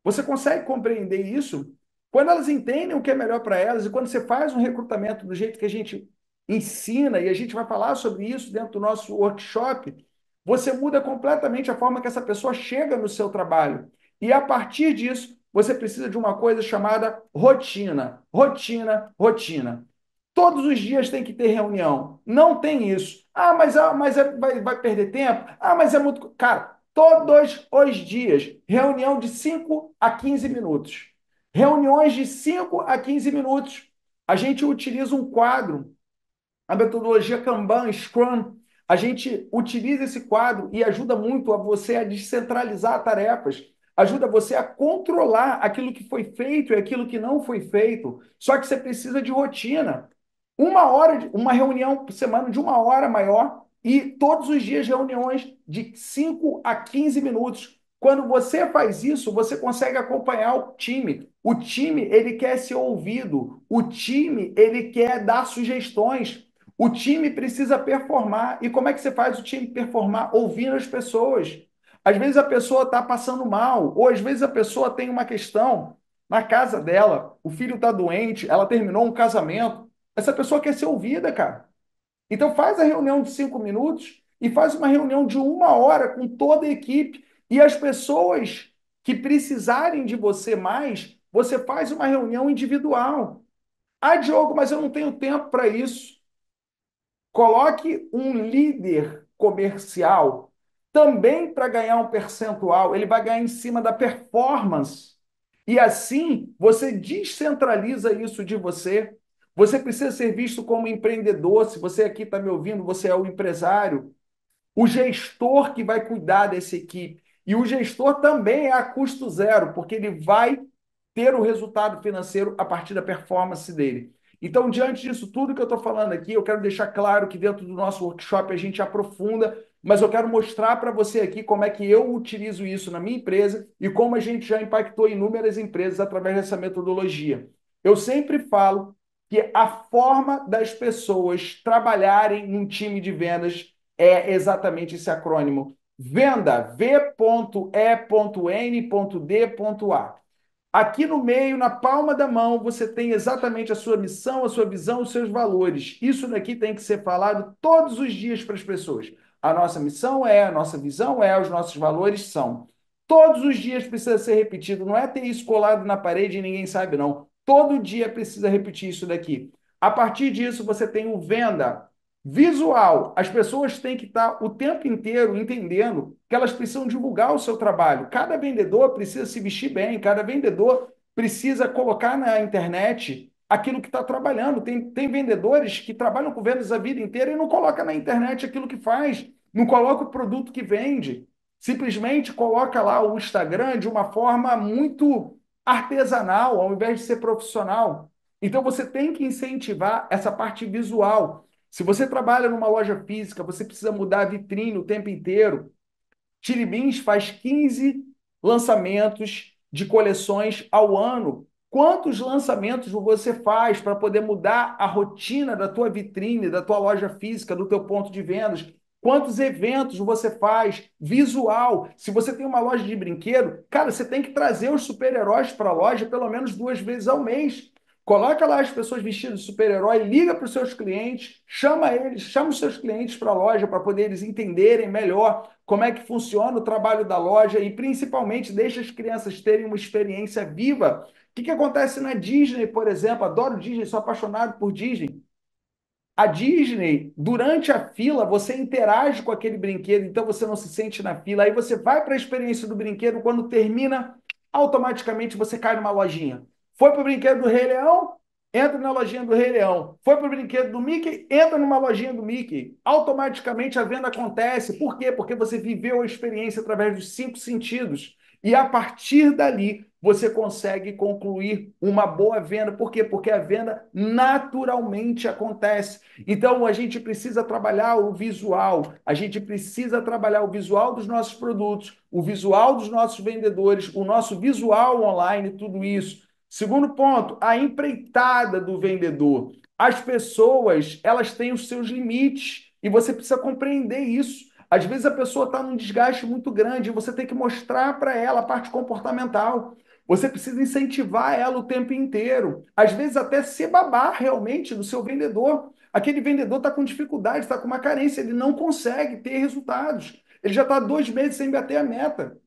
Você consegue compreender isso? Quando elas entendem o que é melhor para elas e quando você faz um recrutamento do jeito que a gente ensina, e a gente vai falar sobre isso dentro do nosso workshop, você muda completamente a forma que essa pessoa chega no seu trabalho. E a partir disso, você precisa de uma coisa chamada rotina. Rotina, rotina. Todos os dias tem que ter reunião. Não tem isso. Vai perder tempo? Mas é muito. Cara, todos os dias, reunião de 5 a 15 minutos. Reuniões de 5 a 15 minutos. A gente utiliza um quadro, a metodologia Kanban, Scrum. A gente utiliza esse quadro e ajuda muito a você a descentralizar tarefas. Ajuda você a controlar aquilo que foi feito e aquilo que não foi feito. Só que você precisa de rotina. 1 hora, uma reunião por semana de 1 hora maior e todos os dias reuniões de 5 a 15 minutos. Quando você faz isso, você consegue acompanhar o time. O time, ele quer ser ouvido. O time, ele quer dar sugestões. O time precisa performar. E como é que você faz o time performar? Ouvindo as pessoas. Às vezes a pessoa está passando mal, ou às vezes a pessoa tem uma questão na casa dela, o filho está doente, ela terminou um casamento. Essa pessoa quer ser ouvida, cara. Então faz a reunião de 5 minutos e faz uma reunião de 1 hora com toda a equipe. E as pessoas que precisarem de você mais, você faz uma reunião individual. Diogo, mas eu não tenho tempo para isso. Coloque um líder comercial também para ganhar um percentual. Ele vai ganhar em cima da performance. E assim, você descentraliza isso de você. Você precisa ser visto como empreendedor. Se você aqui está me ouvindo, você é o empresário, o gestor que vai cuidar dessa equipe. E o gestor também é a custo zero, porque ele vai ter o resultado financeiro a partir da performance dele. Então, diante disso tudo que eu estou falando aqui, eu quero deixar claro que dentro do nosso workshop a gente aprofunda, mas eu quero mostrar para você aqui como é que eu utilizo isso na minha empresa e como a gente já impactou inúmeras empresas através dessa metodologia. Eu sempre falo que a forma das pessoas trabalharem num time de vendas é exatamente esse acrônimo. Venda, V.E.N.D.A. Aqui no meio, na palma da mão, você tem exatamente a sua missão, a sua visão, os seus valores. Isso daqui tem que ser falado todos os dias para as pessoas. A nossa missão é, a nossa visão é, os nossos valores são. Todos os dias precisa ser repetido. Não é ter isso colado na parede e ninguém sabe, não. Todo dia precisa repetir isso daqui. A partir disso, você tem o venda visual. As pessoas têm que estar o tempo inteiro entendendo que elas precisam divulgar o seu trabalho. Cada vendedor precisa se vestir bem, cada vendedor precisa colocar na internet aquilo que está trabalhando. Tem vendedores que trabalham com vendas a vida inteira e não coloca na internet aquilo que faz, não coloca o produto que vende. Simplesmente coloca lá o Instagram de uma forma muito artesanal, ao invés de ser profissional. Então você tem que incentivar essa parte visual. Se você trabalha numa loja física, você precisa mudar a vitrine o tempo inteiro. Tiribins faz 15 lançamentos de coleções ao ano. Quantos lançamentos você faz para poder mudar a rotina da tua vitrine, da tua loja física, do teu ponto de vendas? Quantos eventos você faz? Visual. Se você tem uma loja de brinquedo, cara, você tem que trazer os super-heróis para a loja pelo menos 2 vezes ao mês. Coloca lá as pessoas vestidas de super-herói, liga para os seus clientes, chama eles, chama os seus clientes para a loja para poder eles entenderem melhor como é que funciona o trabalho da loja e, principalmente, deixa as crianças terem uma experiência viva. O que acontece na Disney, por exemplo? Adoro Disney, sou apaixonado por Disney. A Disney, durante a fila, você interage com aquele brinquedo, então você não se sente na fila. Aí você vai para a experiência do brinquedo, quando termina, automaticamente você cai numa lojinha. Foi para o brinquedo do Rei Leão? Entra na lojinha do Rei Leão. Foi para o brinquedo do Mickey? Entra numa lojinha do Mickey. Automaticamente a venda acontece. Por quê? Porque você viveu a experiência através dos 5 sentidos. E a partir dali, você consegue concluir uma boa venda. Por quê? Porque a venda naturalmente acontece. Então, a gente precisa trabalhar o visual, a gente precisa trabalhar o visual dos nossos produtos, o visual dos nossos vendedores, o nosso visual online, tudo isso. Segundo ponto, a empreitada do vendedor. As pessoas, elas têm os seus limites e você precisa compreender isso. Às vezes a pessoa está num desgaste muito grande e você tem que mostrar para ela a parte comportamental. Você precisa incentivar ela o tempo inteiro. Às vezes até ser babá realmente do seu vendedor. Aquele vendedor está com dificuldade, está com uma carência, ele não consegue ter resultados. Ele já está 2 meses sem bater a meta.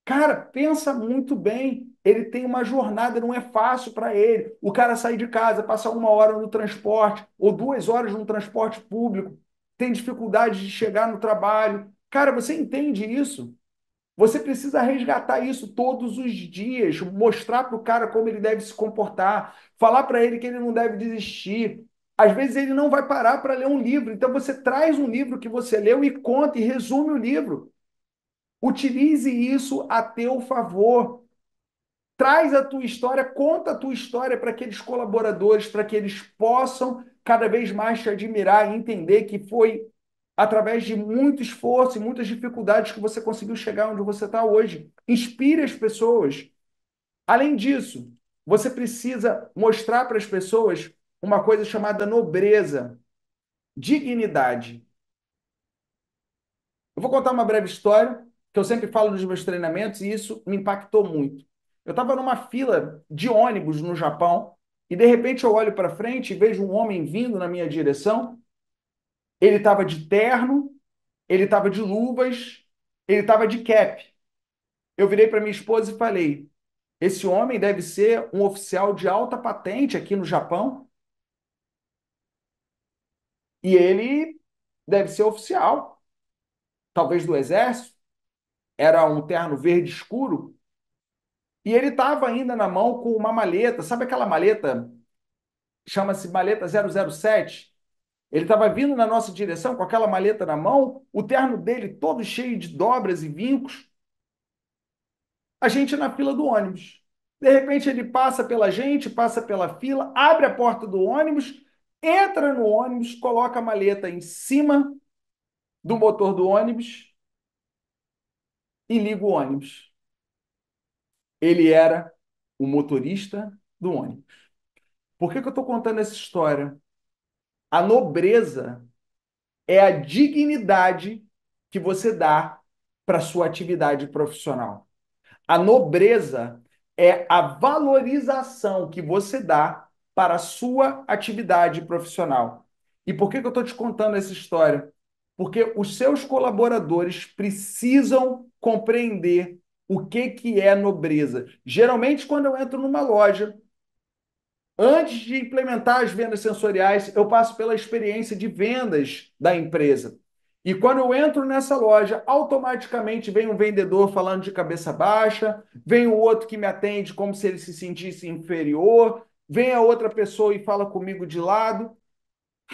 Cara, pensa muito bem. Ele tem uma jornada, não é fácil para ele. O cara sair de casa, passar 1 hora no transporte, ou 2 horas no transporte público, tem dificuldade de chegar no trabalho. Cara, você entende isso? Você precisa resgatar isso todos os dias, mostrar para o cara como ele deve se comportar, falar para ele que ele não deve desistir. Às vezes ele não vai parar para ler um livro, então você traz um livro que você leu e conta e resume o livro. Utilize isso a teu favor. Traz a tua história, conta a tua história para aqueles colaboradores, para que eles possam cada vez mais te admirar e entender que foi através de muito esforço e muitas dificuldades que você conseguiu chegar onde você está hoje. Inspire as pessoas. Além disso, você precisa mostrar para as pessoas uma coisa chamada nobreza, dignidade. Eu vou contar uma breve história que eu sempre falo nos meus treinamentos e isso me impactou muito. Eu estava numa fila de ônibus no Japão e de repente eu olho para frente e vejo um homem vindo na minha direção. Ele estava de terno, ele estava de luvas, ele estava de cap. Eu virei para minha esposa e falei: esse homem deve ser um oficial de alta patente aqui no Japão e ele deve ser oficial, talvez do exército. Era um terno verde escuro. E ele estava ainda na mão com uma maleta, sabe aquela maleta chama-se maleta 007. Ele estava vindo na nossa direção com aquela maleta na mão, o terno dele todo cheio de dobras e vincos. A gente na fila do ônibus. De repente ele passa pela gente, passa pela fila, abre a porta do ônibus, entra no ônibus, coloca a maleta em cima do motor do ônibus e liga o ônibus. Ele era o motorista do ônibus. Por que eu estou contando essa história? A nobreza é a dignidade que você dá para a sua atividade profissional. A nobreza é a valorização que você dá para a sua atividade profissional. E por que eu estou te contando essa história? Porque os seus colaboradores precisam compreender o que é nobreza. Geralmente, quando eu entro numa loja, antes de implementar as vendas sensoriais, eu passo pela experiência de vendas da empresa. E quando eu entro nessa loja, automaticamente vem um vendedor falando de cabeça baixa, vem o outro que me atende como se ele se sentisse inferior, vem a outra pessoa e fala comigo de lado.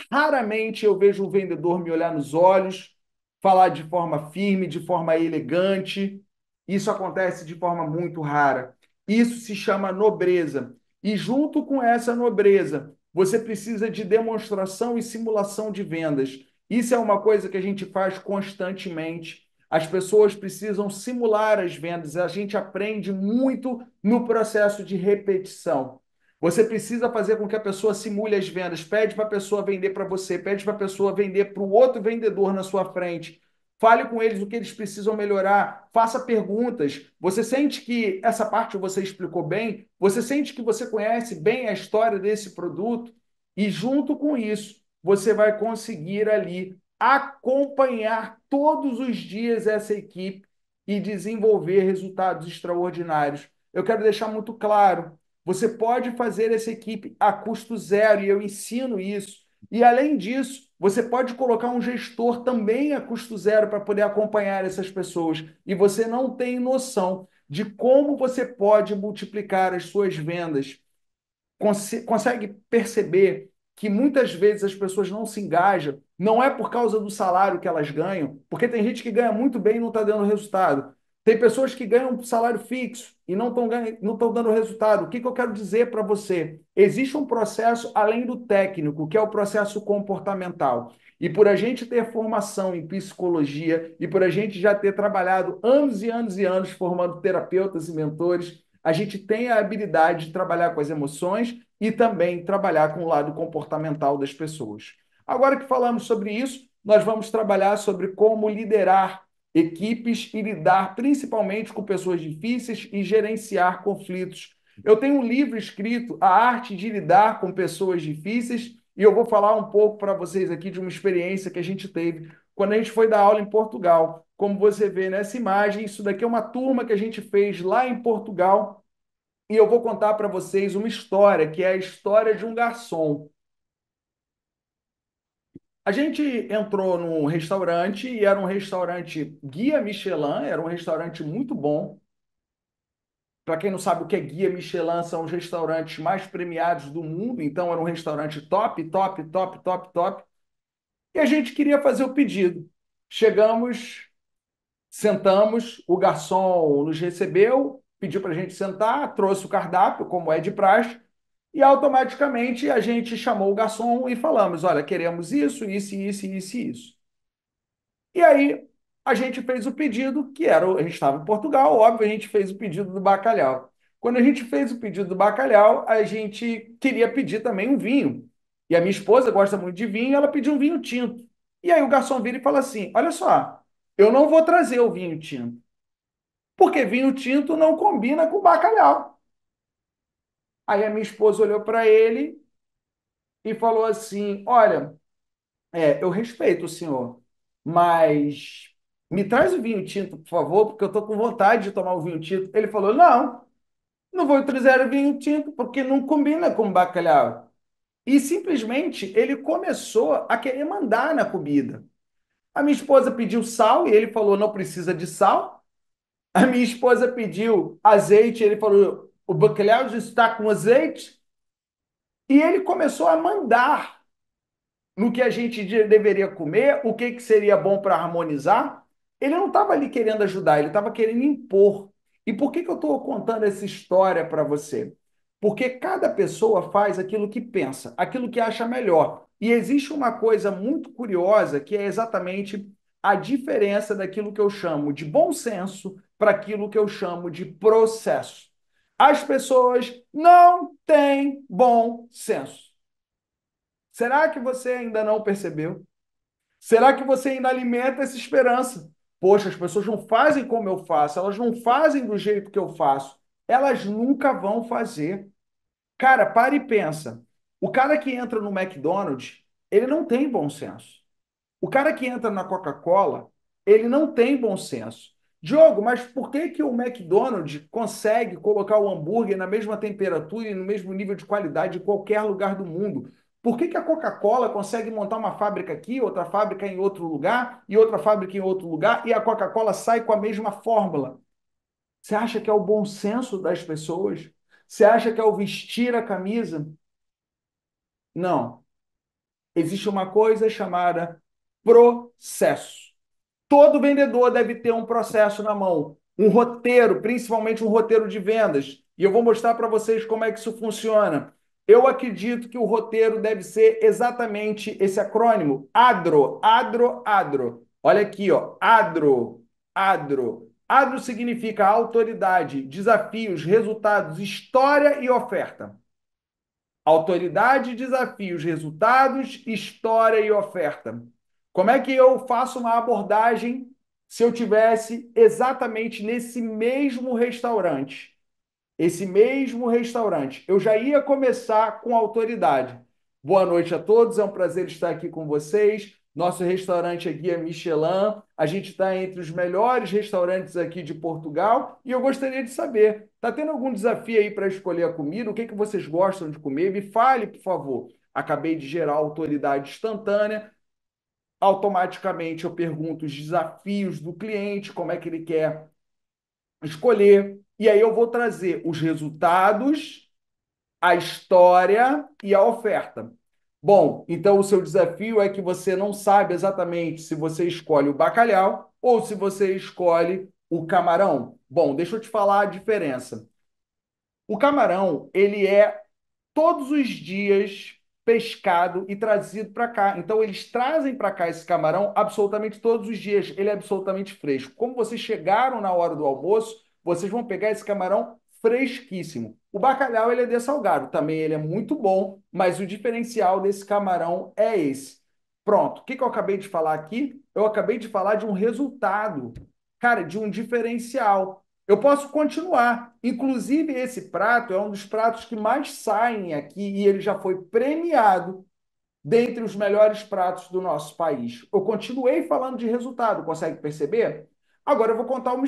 Raramente eu vejo um vendedor me olhar nos olhos, falar de forma firme, de forma elegante. Isso acontece de forma muito rara. Isso se chama nobreza. E junto com essa nobreza, você precisa de demonstração e simulação de vendas. Isso é uma coisa que a gente faz constantemente. As pessoas precisam simular as vendas. A gente aprende muito no processo de repetição. Você precisa fazer com que a pessoa simule as vendas. Pede para a pessoa vender para você, pede para a pessoa vender para o outro vendedor na sua frente. Fale com eles o que eles precisam melhorar. Faça perguntas. Você sente que essa parte você explicou bem? Você sente que você conhece bem a história desse produto? E junto com isso, você vai conseguir ali acompanhar todos os dias essa equipe e desenvolver resultados extraordinários. Eu quero deixar muito claro, você pode fazer essa equipe a custo zero, e eu ensino isso. E, além disso, você pode colocar um gestor também a custo zero para poder acompanhar essas pessoas. E você não tem noção de como você pode multiplicar as suas vendas. Consegue perceber que muitas vezes as pessoas não se engajam, não é por causa do salário que elas ganham, porque tem gente que ganha muito bem e não está dando resultado. Tem pessoas que ganham um salário fixo e não estão dando resultado. O que eu quero dizer para você? Existe um processo além do técnico, que é o processo comportamental. E por a gente ter formação em psicologia e por a gente já ter trabalhado anos e anos e anos formando terapeutas e mentores, a gente tem a habilidade de trabalhar com as emoções e também trabalhar com o lado comportamental das pessoas. Agora que falamos sobre isso, nós vamos trabalhar sobre como liderar equipes e lidar principalmente com pessoas difíceis e gerenciar conflitos. Eu tenho um livro escrito, A Arte de Lidar com Pessoas Difíceis, e eu vou falar um pouco para vocês aqui de uma experiência que a gente teve quando a gente foi dar aula em Portugal. Como você vê nessa imagem, isso daqui é uma turma que a gente fez lá em Portugal, e eu vou contar para vocês uma história, que é a história de um garçom. A gente entrou num restaurante e era um restaurante Guia Michelin, era um restaurante muito bom. Para quem não sabe o que é Guia Michelin, são os restaurantes mais premiados do mundo, então era um restaurante top, top, top, top, top. E a gente queria fazer o pedido. Chegamos, sentamos, o garçom nos recebeu, pediu para a gente sentar, trouxe o cardápio, como é de praxe, e automaticamente a gente chamou o garçom e falamos, olha, queremos isso, isso, isso, isso e isso. E aí a gente fez o pedido, que era, a gente estava em Portugal, óbvio, a gente fez o pedido do bacalhau. Quando a gente fez o pedido do bacalhau, a gente queria pedir também um vinho. E a minha esposa gosta muito de vinho, ela pediu um vinho tinto. E aí o garçom vira e fala assim, olha só, eu não vou trazer o vinho tinto, porque vinho tinto não combina com bacalhau. Aí a minha esposa olhou para ele e falou assim, olha, eu respeito o senhor, mas me traz o vinho tinto, por favor, porque eu estou com vontade de tomar o vinho tinto. Ele falou, não vou trazer o vinho tinto, porque não combina com bacalhau. E simplesmente ele começou a querer mandar na comida. A minha esposa pediu sal e ele falou, não precisa de sal. A minha esposa pediu azeite e ele falou, o bacalhau já está com azeite. E ele começou a mandar no que a gente deveria comer, o que seria bom para harmonizar. Ele não estava ali querendo ajudar, ele estava querendo impor. E por que eu estou contando essa história para você? Porque cada pessoa faz aquilo que pensa, aquilo que acha melhor. E existe uma coisa muito curiosa que é exatamente a diferença daquilo que eu chamo de bom senso para aquilo que eu chamo de processo. As pessoas não têm bom senso. Será que você ainda não percebeu? Será que você ainda alimenta essa esperança? Poxa, as pessoas não fazem como eu faço, elas não fazem do jeito que eu faço. Elas nunca vão fazer. Cara, para e pensa. O cara que entra no McDonald's, ele não tem bom senso. O cara que entra na Coca-Cola, ele não tem bom senso. Diogo, mas por que que o McDonald's consegue colocar o hambúrguer na mesma temperatura e no mesmo nível de qualidade em qualquer lugar do mundo? Por que que a Coca-Cola consegue montar uma fábrica aqui, outra fábrica em outro lugar e outra fábrica em outro lugar e a Coca-Cola sai com a mesma fórmula? Você acha que é o bom senso das pessoas? Você acha que é o vestir a camisa? Não. Existe uma coisa chamada processo. Todo vendedor deve ter um processo na mão, um roteiro, principalmente um roteiro de vendas. E eu vou mostrar para vocês como é que isso funciona. Eu acredito que o roteiro deve ser exatamente esse acrônimo, ADRO, ADRO, ADRO. Olha aqui, ó, ADRO, ADRO. ADRO significa autoridade, desafios, resultados, história e oferta. Autoridade, desafios, resultados, história e oferta. Como é que eu faço uma abordagem se eu tivesse exatamente nesse mesmo restaurante? Esse mesmo restaurante. Eu já ia começar com autoridade. Boa noite a todos, é um prazer estar aqui com vocês. Nosso restaurante aqui é Michelin. A gente está entre os melhores restaurantes aqui de Portugal e eu gostaria de saber, está tendo algum desafio aí para escolher a comida? O que que vocês gostam de comer? Me fale, por favor. Acabei de gerar autoridade instantânea. Automaticamente eu pergunto os desafios do cliente, como é que ele quer escolher, e aí eu vou trazer os resultados, a história e a oferta. Bom, então o seu desafio é que você não sabe exatamente se você escolhe o bacalhau ou se você escolhe o camarão. Bom, deixa eu te falar a diferença. O camarão, ele é todos os dias pescado e trazido para cá. Então, eles trazem para cá esse camarão absolutamente todos os dias. Ele é absolutamente fresco. Como vocês chegaram na hora do almoço, vocês vão pegar esse camarão fresquíssimo. O bacalhau, ele é dessalgado. Também ele é muito bom, mas o diferencial desse camarão é esse. Pronto. O que que eu acabei de falar aqui? Eu acabei de falar de um resultado, cara, de um diferencial. Eu posso continuar. Inclusive, esse prato é um dos pratos que mais saem aqui e ele já foi premiado dentre os melhores pratos do nosso país. Eu continuei falando de resultado, consegue perceber? Agora eu vou contar uma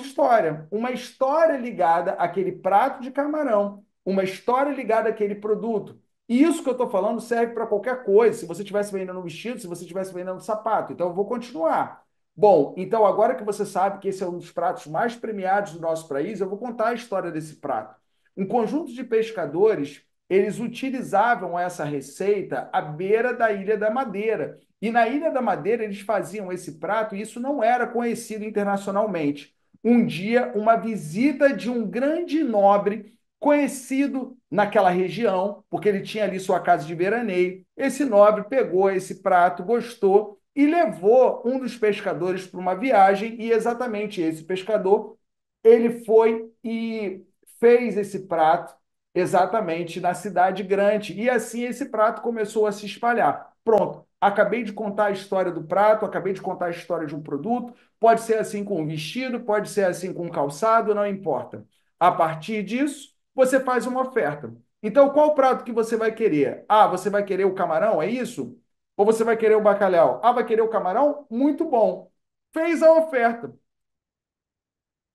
história ligada àquele prato de camarão, uma história ligada àquele produto. E isso que eu estou falando serve para qualquer coisa. Se você estivesse vendendo um vestido, se você estivesse vendendo um sapato. Então eu vou continuar. Bom, então agora que você sabe que esse é um dos pratos mais premiados do nosso país, eu vou contar a história desse prato. Um conjunto de pescadores, eles utilizavam essa receita à beira da Ilha da Madeira. E na Ilha da Madeira eles faziam esse prato e isso não era conhecido internacionalmente. Um dia, uma visita de um grande nobre conhecido naquela região, porque ele tinha ali sua casa de veraneio. Esse nobre pegou esse prato, gostou e levou um dos pescadores para uma viagem, e exatamente esse pescador, ele foi e fez esse prato exatamente na cidade grande, e assim esse prato começou a se espalhar. Pronto, acabei de contar a história do prato, acabei de contar a história de um produto, pode ser assim com um vestido, pode ser assim com um calçado, não importa. A partir disso, você faz uma oferta. Então, qual prato que você vai querer? Ah, você vai querer o camarão, é isso? Ou você vai querer o bacalhau? Ah, vai querer o camarão? Muito bom. Fez a oferta.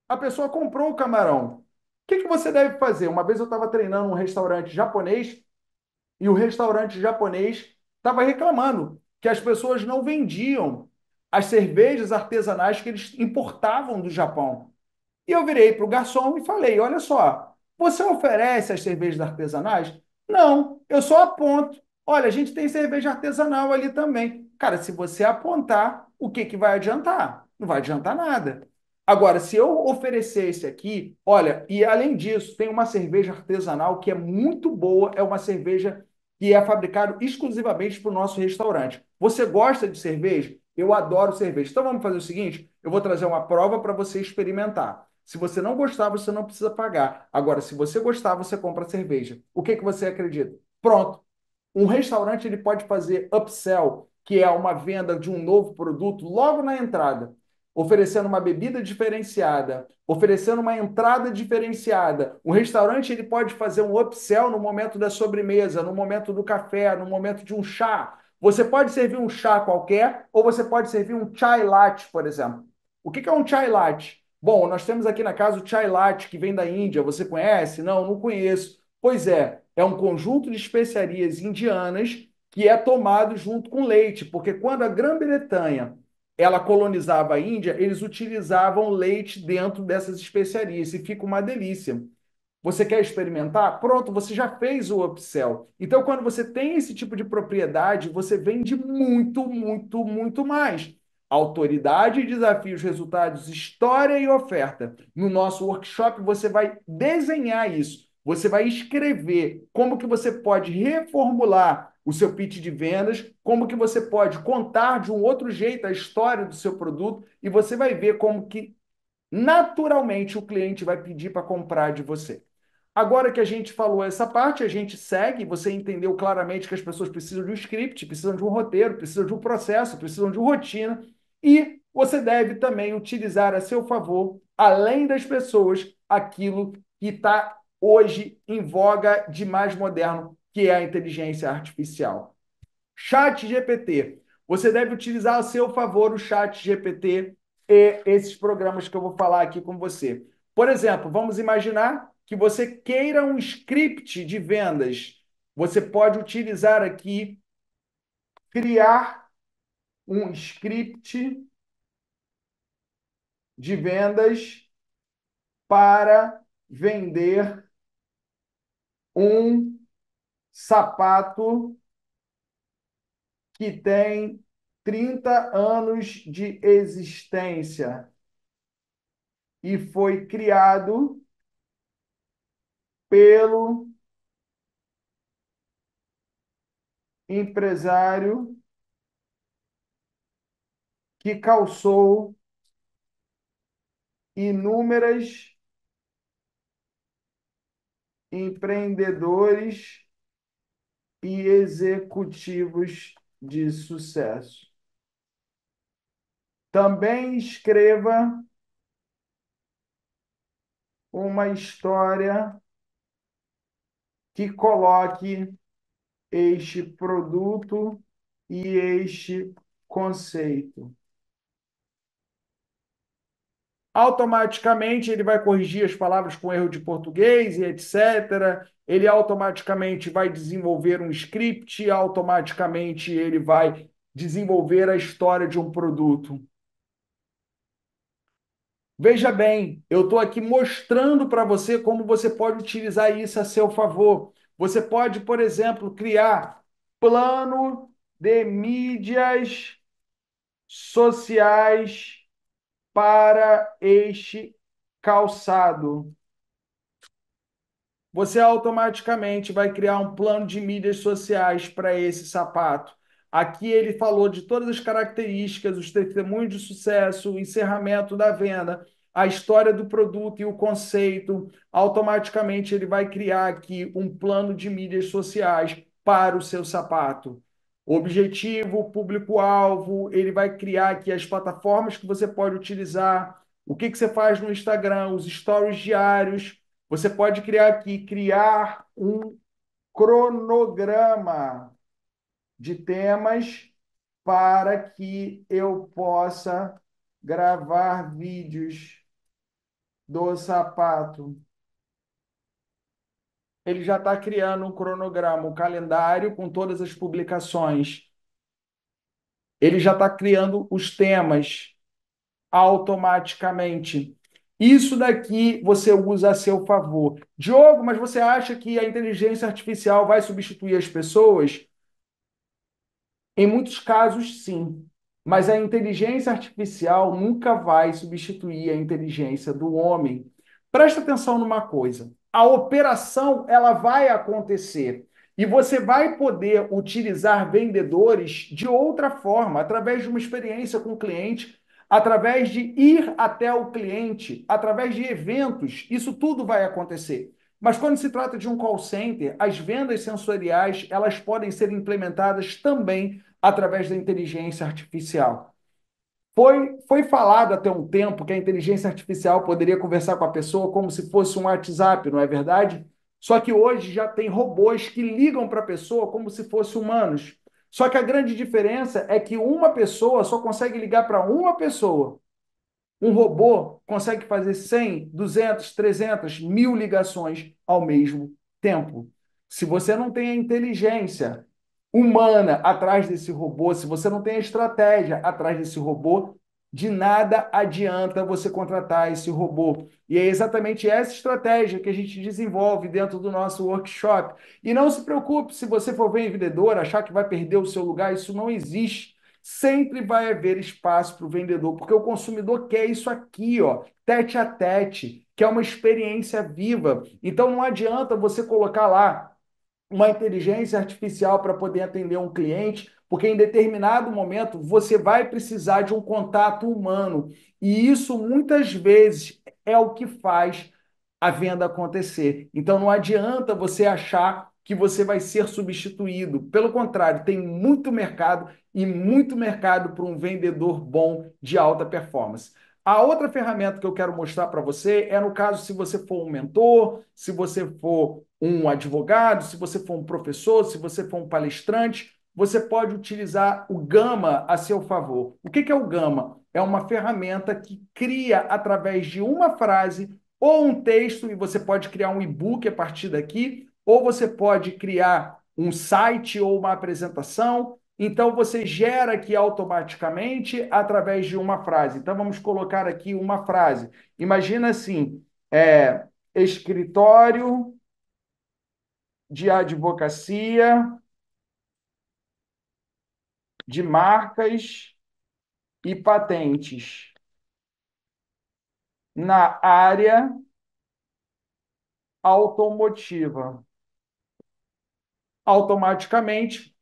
A pessoa comprou o camarão. O que que você deve fazer? Uma vez eu estava treinando um restaurante japonês e o restaurante japonês estava reclamando que as pessoas não vendiam as cervejas artesanais que eles importavam do Japão. E eu virei para o garçom e falei, olha só, você oferece as cervejas artesanais? Não, eu só aponto. Olha, a gente tem cerveja artesanal ali também. Cara, se você apontar, o que que vai adiantar? Não vai adiantar nada. Agora, se eu oferecer esse aqui, olha, e além disso, tem uma cerveja artesanal que é muito boa, é uma cerveja que é fabricada exclusivamente para o nosso restaurante. Você gosta de cerveja? Eu adoro cerveja. Então vamos fazer o seguinte: eu vou trazer uma prova para você experimentar. Se você não gostar, você não precisa pagar. Agora, se você gostar, você compra a cerveja. O que que você acredita? Pronto. Um restaurante ele pode fazer upsell, que é uma venda de um novo produto logo na entrada, oferecendo uma bebida diferenciada, oferecendo uma entrada diferenciada. O restaurante ele pode fazer um upsell no momento da sobremesa, no momento do café, no momento de um chá. Você pode servir um chá qualquer ou você pode servir um chai latte, por exemplo. O que que é um chai latte? Bom, nós temos aqui na casa o chai latte, que vem da Índia. Você conhece? Não, não conheço. Pois é um conjunto de especiarias indianas que é tomado junto com leite, porque quando a Grã-Bretanha ela colonizava a Índia, eles utilizavam leite dentro dessas especiarias e fica uma delícia. Você quer experimentar? Pronto, você já fez o upsell. Então, quando você tem esse tipo de propriedade, você vende muito, muito, muito mais. Autoridade, desafios, resultados, história e oferta. No nosso workshop, você vai desenhar isso. Você vai escrever como que você pode reformular o seu pitch de vendas, como que você pode contar de um outro jeito a história do seu produto e você vai ver como que naturalmente o cliente vai pedir para comprar de você. Agora que a gente falou essa parte, a gente segue. Você entendeu claramente que as pessoas precisam de um script, precisam de um roteiro, precisam de um processo, precisam de uma rotina. E você deve também utilizar a seu favor, além das pessoas, aquilo que está hoje em voga de mais moderno, que é a inteligência artificial. Chat GPT. Você deve utilizar a seu favor o Chat GPT e esses programas que eu vou falar aqui com você. Por exemplo, vamos imaginar que você queira um script de vendas. Você pode utilizar aqui, criar um script de vendas para vender um sapato que tem 30 anos de existência e foi criado pelo empresário que calçou inúmeras empreendedores e executivos de sucesso. Também escreva uma história que coloque este produto e este conceito. Automaticamente ele vai corrigir as palavras com erro de português e etc. Ele automaticamente vai desenvolver um script, automaticamente ele vai desenvolver a história de um produto. Veja bem, eu estou aqui mostrando para você como você pode utilizar isso a seu favor. Você pode, por exemplo, criar plano de mídias sociais para este calçado. Você automaticamente vai criar um plano de mídias sociais para esse sapato. Aqui ele falou de todas as características, os testemunhos de sucesso, o encerramento da venda, a história do produto e o conceito. Automaticamente ele vai criar aqui um plano de mídias sociais para o seu sapato. Objetivo, público-alvo, ele vai criar aqui as plataformas que você pode utilizar, o que que você faz no Instagram, os stories diários. Você pode criar aqui, criar um cronograma de temas para que eu possa gravar vídeos do sapato. Ele já está criando um cronograma, um calendário com todas as publicações. Ele já está criando os temas automaticamente. Isso daqui você usa a seu favor. Diogo, mas você acha que a inteligência artificial vai substituir as pessoas? Em muitos casos, sim. Mas a inteligência artificial nunca vai substituir a inteligência do homem. Presta atenção numa coisa. A operação ela vai acontecer e você vai poder utilizar vendedores de outra forma, através de uma experiência com o cliente, através de ir até o cliente, através de eventos. Isso tudo vai acontecer. Mas quando se trata de um call center, as vendas sensoriais, elas podem ser implementadas também através da inteligência artificial. Foi falado até um tempo que a inteligência artificial poderia conversar com a pessoa como se fosse um WhatsApp, não é verdade? Só que hoje já tem robôs que ligam para a pessoa como se fossem humanos. Só que a grande diferença é que uma pessoa só consegue ligar para uma pessoa. Um robô consegue fazer 100, 200, 300, 1000 ligações ao mesmo tempo. Se você não tem a inteligência humana atrás desse robô, se você não tem a estratégia atrás desse robô, de nada adianta você contratar esse robô. E é exatamente essa estratégia que a gente desenvolve dentro do nosso workshop. E não se preocupe se você for vendedor, achar que vai perder o seu lugar, isso não existe. Sempre vai haver espaço para o vendedor, porque o consumidor quer isso aqui, ó, tete a tete, que é uma experiência viva. Então não adianta você colocar lá uma inteligência artificial para poder atender um cliente, porque em determinado momento você vai precisar de um contato humano. E isso muitas vezes é o que faz a venda acontecer. Então não adianta você achar que você vai ser substituído. Pelo contrário, tem muito mercado e muito mercado para um vendedor bom de alta performance. A outra ferramenta que eu quero mostrar para você é no caso se você for um mentor, se você for um advogado, se você for um professor, se você for um palestrante, você pode utilizar o Gama a seu favor. O que é o Gama? É uma ferramenta que cria através de uma frase ou um texto, e você pode criar um e-book a partir daqui, ou você pode criar um site ou uma apresentação. Então, você gera aqui automaticamente através de uma frase. Então, vamos colocar aqui uma frase. Imagina assim, escritório de advocacia de marcas e patentes na área automotiva. Automaticamente,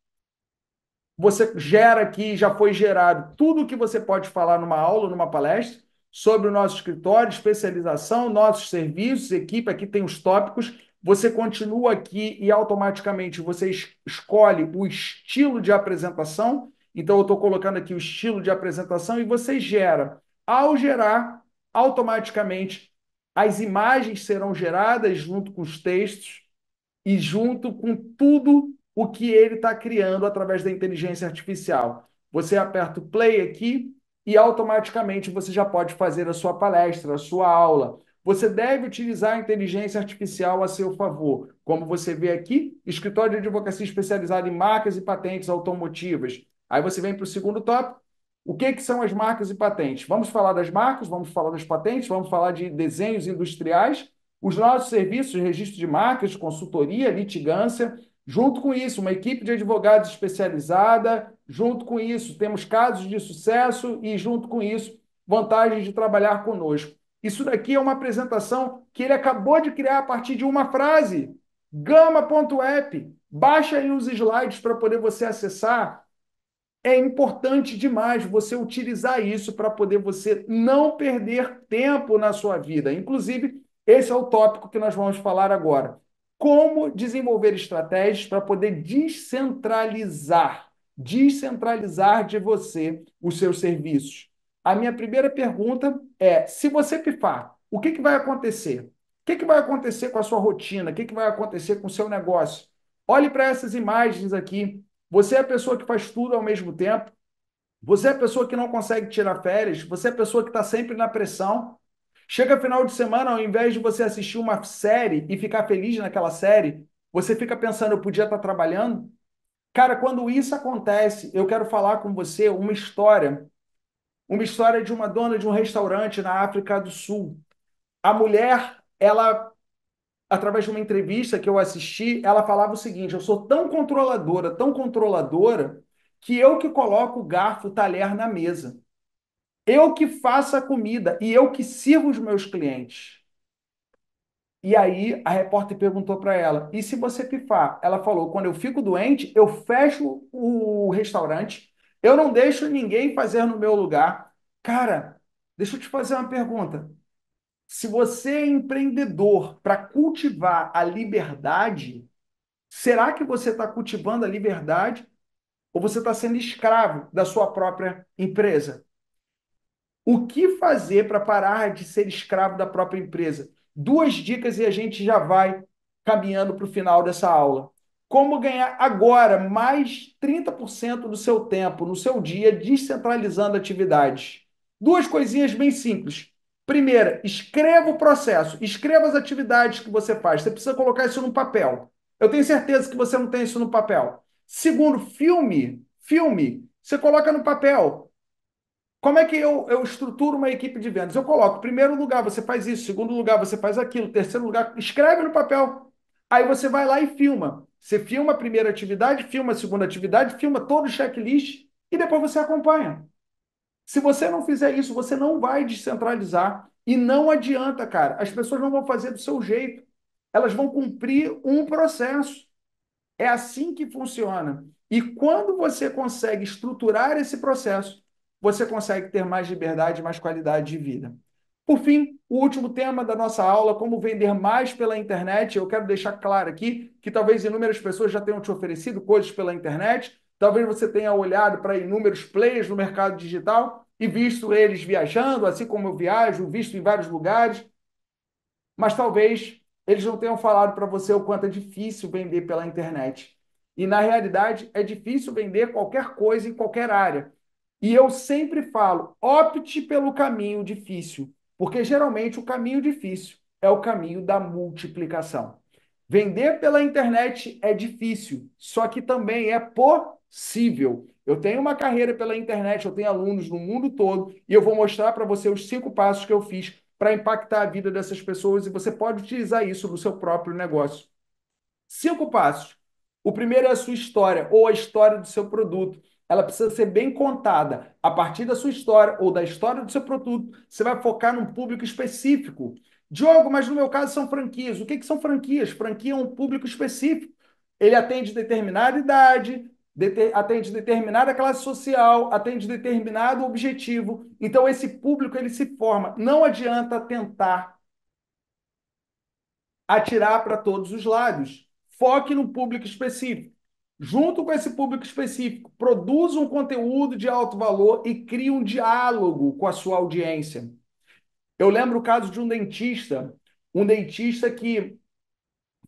você gera aqui, já foi gerado tudo o que você pode falar numa aula, numa palestra, sobre o nosso escritório, especialização, nossos serviços, equipe, aqui tem os tópicos. Você continua aqui e automaticamente você escolhe o estilo de apresentação. Então, eu estou colocando aqui o estilo de apresentação e você gera. Ao gerar, automaticamente, as imagens serão geradas junto com os textos e junto com tudo o que ele está criando através da inteligência artificial. Você aperta o play aqui e automaticamente você já pode fazer a sua palestra, a sua aula. Você deve utilizar a inteligência artificial a seu favor. Como você vê aqui, escritório de advocacia especializado em marcas e patentes automotivas. Aí você vem para o segundo tópico. O que são as marcas e patentes? Vamos falar das marcas, vamos falar das patentes, vamos falar de desenhos industriais, os nossos serviços de registro de marcas, consultoria, litigância. Junto com isso, uma equipe de advogados especializada. Junto com isso, temos casos de sucesso e, junto com isso, vantagens de trabalhar conosco. Isso daqui é uma apresentação que ele acabou de criar a partir de uma frase. Gama.app. Baixa aí os slides para poder você acessar. É importante demais você utilizar isso para poder você não perder tempo na sua vida. Inclusive, esse é o tópico que nós vamos falar agora. Como desenvolver estratégias para poder descentralizar de você os seus serviços. A minha primeira pergunta é, se você pifar, o que vai acontecer? O que vai acontecer com a sua rotina? O que vai acontecer com o seu negócio? Olhe para essas imagens aqui. Você é a pessoa que faz tudo ao mesmo tempo. Você é a pessoa que não consegue tirar férias. Você é a pessoa que está sempre na pressão. Chega final de semana, ao invés de você assistir uma série e ficar feliz naquela série, você fica pensando, eu podia estar trabalhando? Cara, quando isso acontece, eu quero falar com você uma história de uma dona de um restaurante na África do Sul. A mulher, ela, através de uma entrevista que eu assisti, ela falava o seguinte: eu sou tão controladora, que eu que coloco o garfo, o talher na mesa. Eu que faço a comida e eu que sirvo os meus clientes. E aí a repórter perguntou para ela: e se você pifar? Ela falou: quando eu fico doente, eu fecho o restaurante, eu não deixo ninguém fazer no meu lugar. Cara, deixa eu te fazer uma pergunta. Se você é empreendedor para cultivar a liberdade, será que você está cultivando a liberdade ou você está sendo escravo da sua própria empresa? O que fazer para parar de ser escravo da própria empresa? Duas dicas e a gente já vai caminhando para o final dessa aula. Como ganhar agora mais 30% do seu tempo, no seu dia, descentralizando atividades? Duas coisinhas bem simples. Primeira, escreva o processo, escreva as atividades que você faz. Você precisa colocar isso no papel. Eu tenho certeza que você não tem isso no papel. Segundo, filme. Você coloca no papel. Como é que eu estruturo uma equipe de vendas? Eu coloco, primeiro lugar, você faz isso, segundo lugar, você faz aquilo, terceiro lugar, escreve no papel. Aí você vai lá e filma. Você filma a primeira atividade, filma a segunda atividade, filma todo o checklist e depois você acompanha. Se você não fizer isso, você não vai descentralizar. E não adianta, cara. As pessoas não vão fazer do seu jeito. Elas vão cumprir um processo. É assim que funciona. E quando você consegue estruturar esse processo, você consegue ter mais liberdade e mais qualidade de vida. Por fim, o último tema da nossa aula, como vender mais pela internet. Eu quero deixar claro aqui que talvez inúmeras pessoas já tenham te oferecido coisas pela internet, talvez você tenha olhado para inúmeros players no mercado digital e visto eles viajando, assim como eu viajo, visto em vários lugares, mas talvez eles não tenham falado para você o quanto é difícil vender pela internet. E, na realidade, é difícil vender qualquer coisa em qualquer área. E eu sempre falo, opte pelo caminho difícil, porque geralmente o caminho difícil é o caminho da multiplicação. Vender pela internet é difícil, só que também é possível. Eu tenho uma carreira pela internet, eu tenho alunos no mundo todo, e eu vou mostrar para você os 5 passos que eu fiz para impactar a vida dessas pessoas, e você pode utilizar isso no seu próprio negócio. 5 passos. O primeiro é a sua história, ou a história do seu produto. Ela precisa ser bem contada. A partir da sua história ou da história do seu produto, você vai focar num público específico. Diogo, mas no meu caso são franquias. O que são franquias? Franquia é um público específico. Ele atende determinada idade, atende determinada classe social, atende determinado objetivo. Então, esse público ele se forma. Não adianta tentar atirar para todos os lados. Foque no público específico. Junto com esse público específico, produza um conteúdo de alto valor e crie um diálogo com a sua audiência. Eu lembro o caso de um dentista que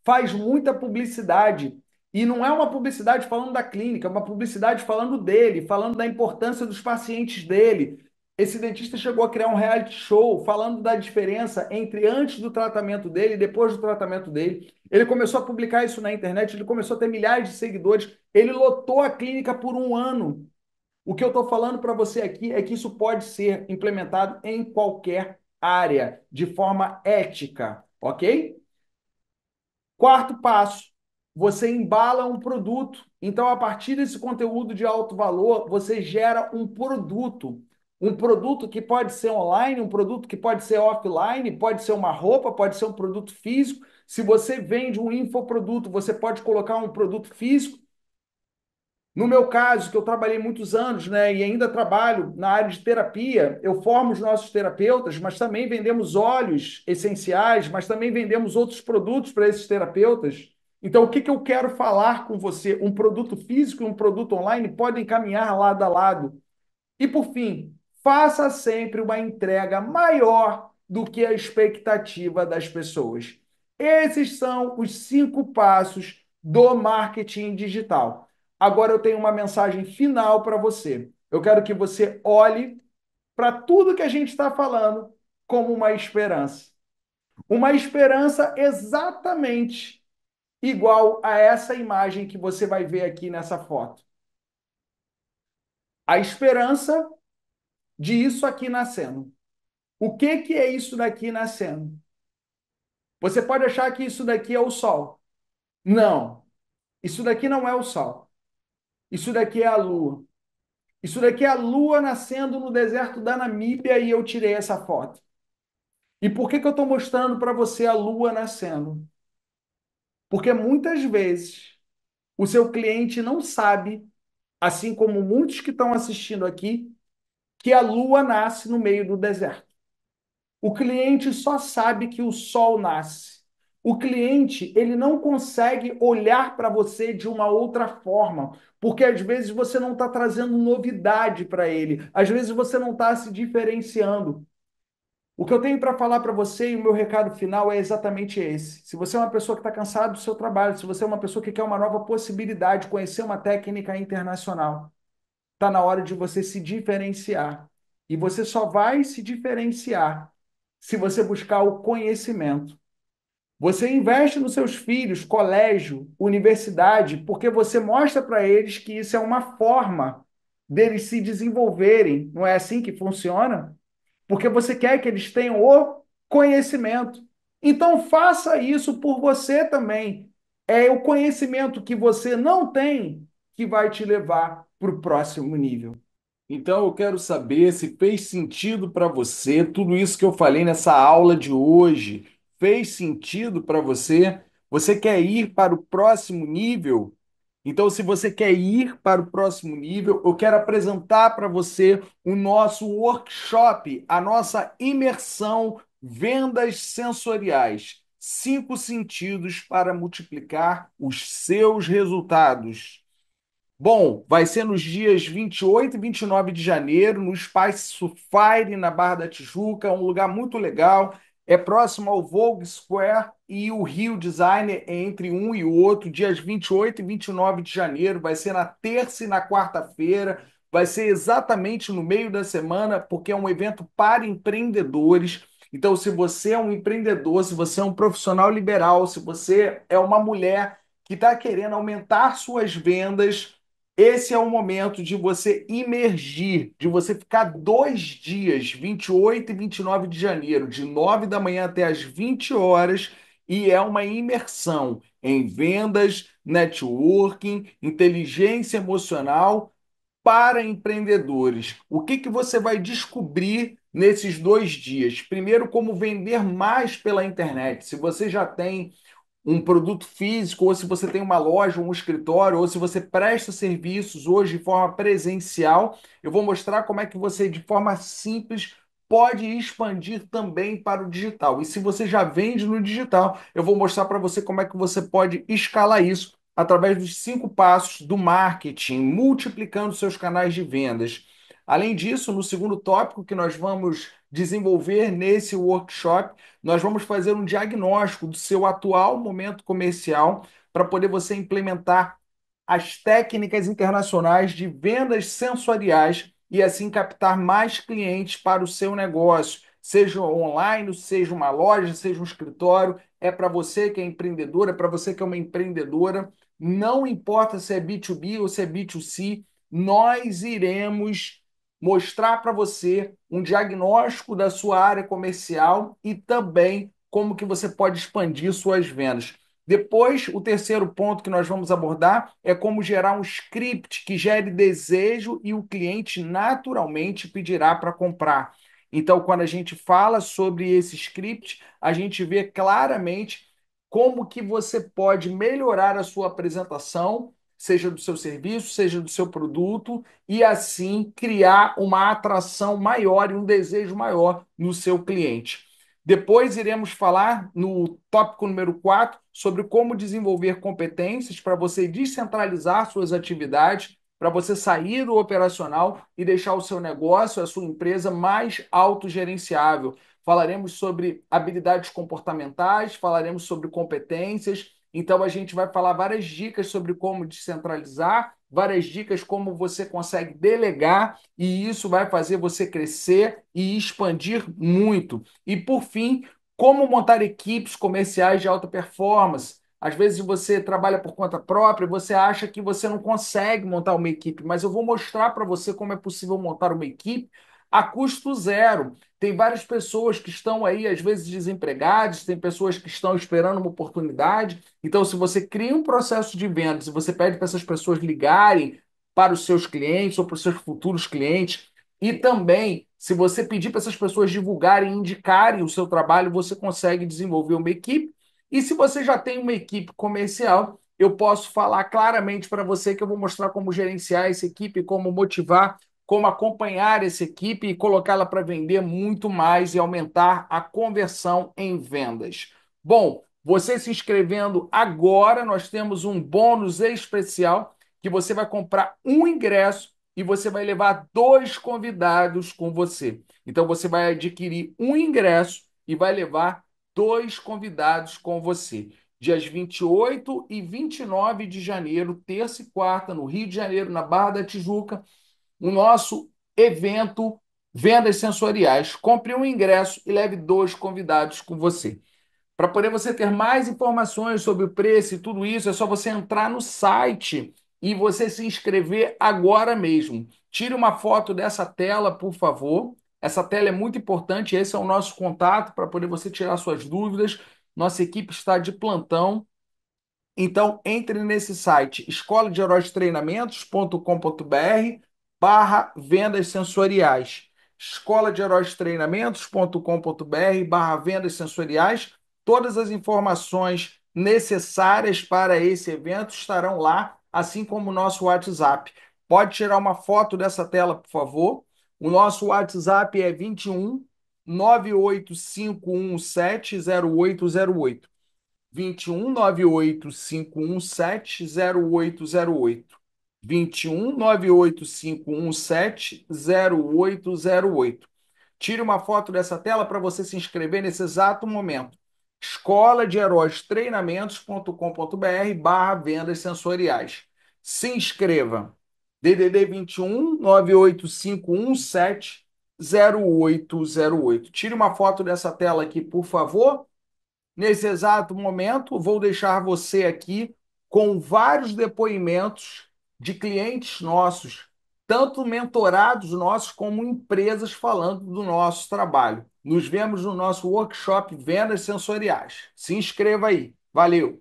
faz muita publicidade. E não é uma publicidade falando da clínica, é uma publicidade falando dele, falando da importância dos pacientes dele. Esse dentista chegou a criar um reality show falando da diferença entre antes do tratamento dele e depois do tratamento dele. Ele começou a publicar isso na internet, ele começou a ter milhares de seguidores, ele lotou a clínica por um ano. O que eu estou falando para você aqui é que isso pode ser implementado em qualquer área, de forma ética, ok? Quarto passo, você embala um produto. Então, a partir desse conteúdo de alto valor, você gera um produto. Um produto que pode ser online, um produto que pode ser offline, pode ser uma roupa, pode ser um produto físico. Se você vende um infoproduto, você pode colocar um produto físico. No meu caso, que eu trabalhei muitos anos, né, e ainda trabalho na área de terapia, eu formo os nossos terapeutas, mas também vendemos óleos essenciais, mas também vendemos outros produtos para esses terapeutas. Então, o que eu quero falar com você? Um produto físico e um produto online podem caminhar lado a lado. E, por fim, faça sempre uma entrega maior do que a expectativa das pessoas. Esses são os 5 passos do marketing digital. Agora eu tenho uma mensagem final para você. Eu quero que você olhe para tudo que a gente está falando como uma esperança. Uma esperança exatamente igual a essa imagem que você vai ver aqui nessa foto. A esperança de isso aqui nascendo. O que é isso daqui nascendo? Você pode achar que isso daqui é o Sol. Não, isso daqui não é o Sol. Isso daqui é a Lua. Isso daqui é a Lua nascendo no deserto da Namíbia e eu tirei essa foto. E por que que eu estou mostrando para você a Lua nascendo? Porque muitas vezes o seu cliente não sabe, assim como muitos que estão assistindo aqui, que a Lua nasce no meio do deserto. O cliente só sabe que o Sol nasce. O cliente, ele não consegue olhar para você de uma outra forma, porque às vezes você não está trazendo novidade para ele, às vezes você não está se diferenciando. O que eu tenho para falar para você e o meu recado final é exatamente esse. Se você é uma pessoa que está cansado do seu trabalho, se você é uma pessoa que quer uma nova possibilidade, conhecer uma técnica internacional, está na hora de você se diferenciar. E você só vai se diferenciar se você buscar o conhecimento. Você investe nos seus filhos, colégio, universidade, porque você mostra para eles que isso é uma forma deles se desenvolverem. Não é assim que funciona? Porque você quer que eles tenham o conhecimento. Então faça isso por você também. É o conhecimento que você não tem que vai te levar para o próximo nível. Então eu quero saber se fez sentido para você tudo isso que eu falei nessa aula de hoje. Fez sentido para você? Você quer ir para o próximo nível? Então, se você quer ir para o próximo nível, eu quero apresentar para você o nosso workshop, a nossa imersão Vendas Sensoriais. 5 sentidos para multiplicar os seus resultados. Bom, vai ser nos dias 28 e 29 de janeiro, no Espaço Fire, na Barra da Tijuca, um lugar muito legal. É próximo ao Vogue Square e o Rio Designer é entre um e o outro, dias 28 e 29 de janeiro. Vai ser na terça e na quarta-feira. Vai ser exatamente no meio da semana, porque é um evento para empreendedores. Então, se você é um empreendedor, se você é um profissional liberal, se você é uma mulher que está querendo aumentar suas vendas, esse é o momento de você imergir, de você ficar 2 dias, 28 e 29 de janeiro, de 9 da manhã até as 20 horas, e é uma imersão em vendas, networking, inteligência emocional para empreendedores. O que que você vai descobrir nesses 2 dias? Primeiro, como vender mais pela internet. Se você já tem um produto físico, ou se você tem uma loja, um escritório, ou se você presta serviços hoje de forma presencial, eu vou mostrar como é que você, de forma simples, pode expandir também para o digital. E se você já vende no digital, eu vou mostrar para você como é que você pode escalar isso através dos 5 passos do marketing, multiplicando seus canais de vendas. Além disso, no segundo tópico que nós vamos desenvolver nesse workshop, nós vamos fazer um diagnóstico do seu atual momento comercial para poder você implementar as técnicas internacionais de vendas sensoriais e assim captar mais clientes para o seu negócio, seja online, seja uma loja, seja um escritório. É para você que é empreendedor, é para você que é uma empreendedora. Não importa se é B2B ou se é B2C, nós iremos mostrar para você um diagnóstico da sua área comercial e também como que você pode expandir suas vendas. Depois, o terceiro ponto que nós vamos abordar é como gerar um script que gere desejo e o cliente naturalmente pedirá para comprar. Então, quando a gente fala sobre esse script, a gente vê claramente como que você pode melhorar a sua apresentação, seja do seu serviço, seja do seu produto, e assim criar uma atração maior e um desejo maior no seu cliente. Depois iremos falar no tópico número 4 sobre como desenvolver competências para você descentralizar suas atividades, para você sair do operacional e deixar o seu negócio, a sua empresa mais autogerenciável. Falaremos sobre habilidades comportamentais, falaremos sobre competências. Então, a gente vai falar várias dicas sobre como descentralizar, várias dicas como você consegue delegar, e isso vai fazer você crescer e expandir muito. E, por fim, como montar equipes comerciais de alta performance. Às vezes você trabalha por conta própria, você acha que você não consegue montar uma equipe, mas eu vou mostrar para você como é possível montar uma equipe a custo zero. Tem várias pessoas que estão aí, às vezes, desempregadas, tem pessoas que estão esperando uma oportunidade. Então, se você cria um processo de vendas e você pede para essas pessoas ligarem para os seus clientes ou para os seus futuros clientes, e também, se você pedir para essas pessoas divulgarem, indicarem o seu trabalho, você consegue desenvolver uma equipe. E se você já tem uma equipe comercial, eu posso falar claramente para você que eu vou mostrar como gerenciar essa equipe, como motivar, como acompanhar essa equipe e colocá-la para vender muito mais e aumentar a conversão em vendas. Bom, você se inscrevendo agora, nós temos um bônus especial que você vai comprar um ingresso e você vai levar 2 convidados com você. Então você vai adquirir um ingresso e vai levar 2 convidados com você. Dias 28 e 29 de janeiro, terça e quarta, no Rio de Janeiro, na Barra da Tijuca, o nosso evento Vendas Sensoriais. Compre um ingresso e leve 2 convidados com você. Para poder você ter mais informações sobre o preço e tudo isso, é só você entrar no site e você se inscrever agora mesmo. Tire uma foto dessa tela, por favor. Essa tela é muito importante, esse é o nosso contato para poder você tirar suas dúvidas. Nossa equipe está de plantão. Então, entre nesse site escoladeheróistreinamentos.com.br/vendas sensoriais. escoladeheróistreinamentos.com.br/vendas sensoriais. Todas as informações necessárias para esse evento estarão lá, assim como o nosso WhatsApp. Pode tirar uma foto dessa tela, por favor. O nosso WhatsApp é 21 985170808. 21 985170808. 21 985170808. Tire uma foto dessa tela para você se inscrever nesse exato momento. escoladeheróistreinamentos.com.br/vendas sensoriais. Se inscreva. DDD 21 985170808. Tire uma foto dessa tela aqui, por favor. Nesse exato momento, vou deixar você aqui com vários depoimentos de clientes nossos, tanto mentorados nossos como empresas falando do nosso trabalho. Nos vemos no nosso workshop Vendas Sensoriais. Se inscreva aí. Valeu!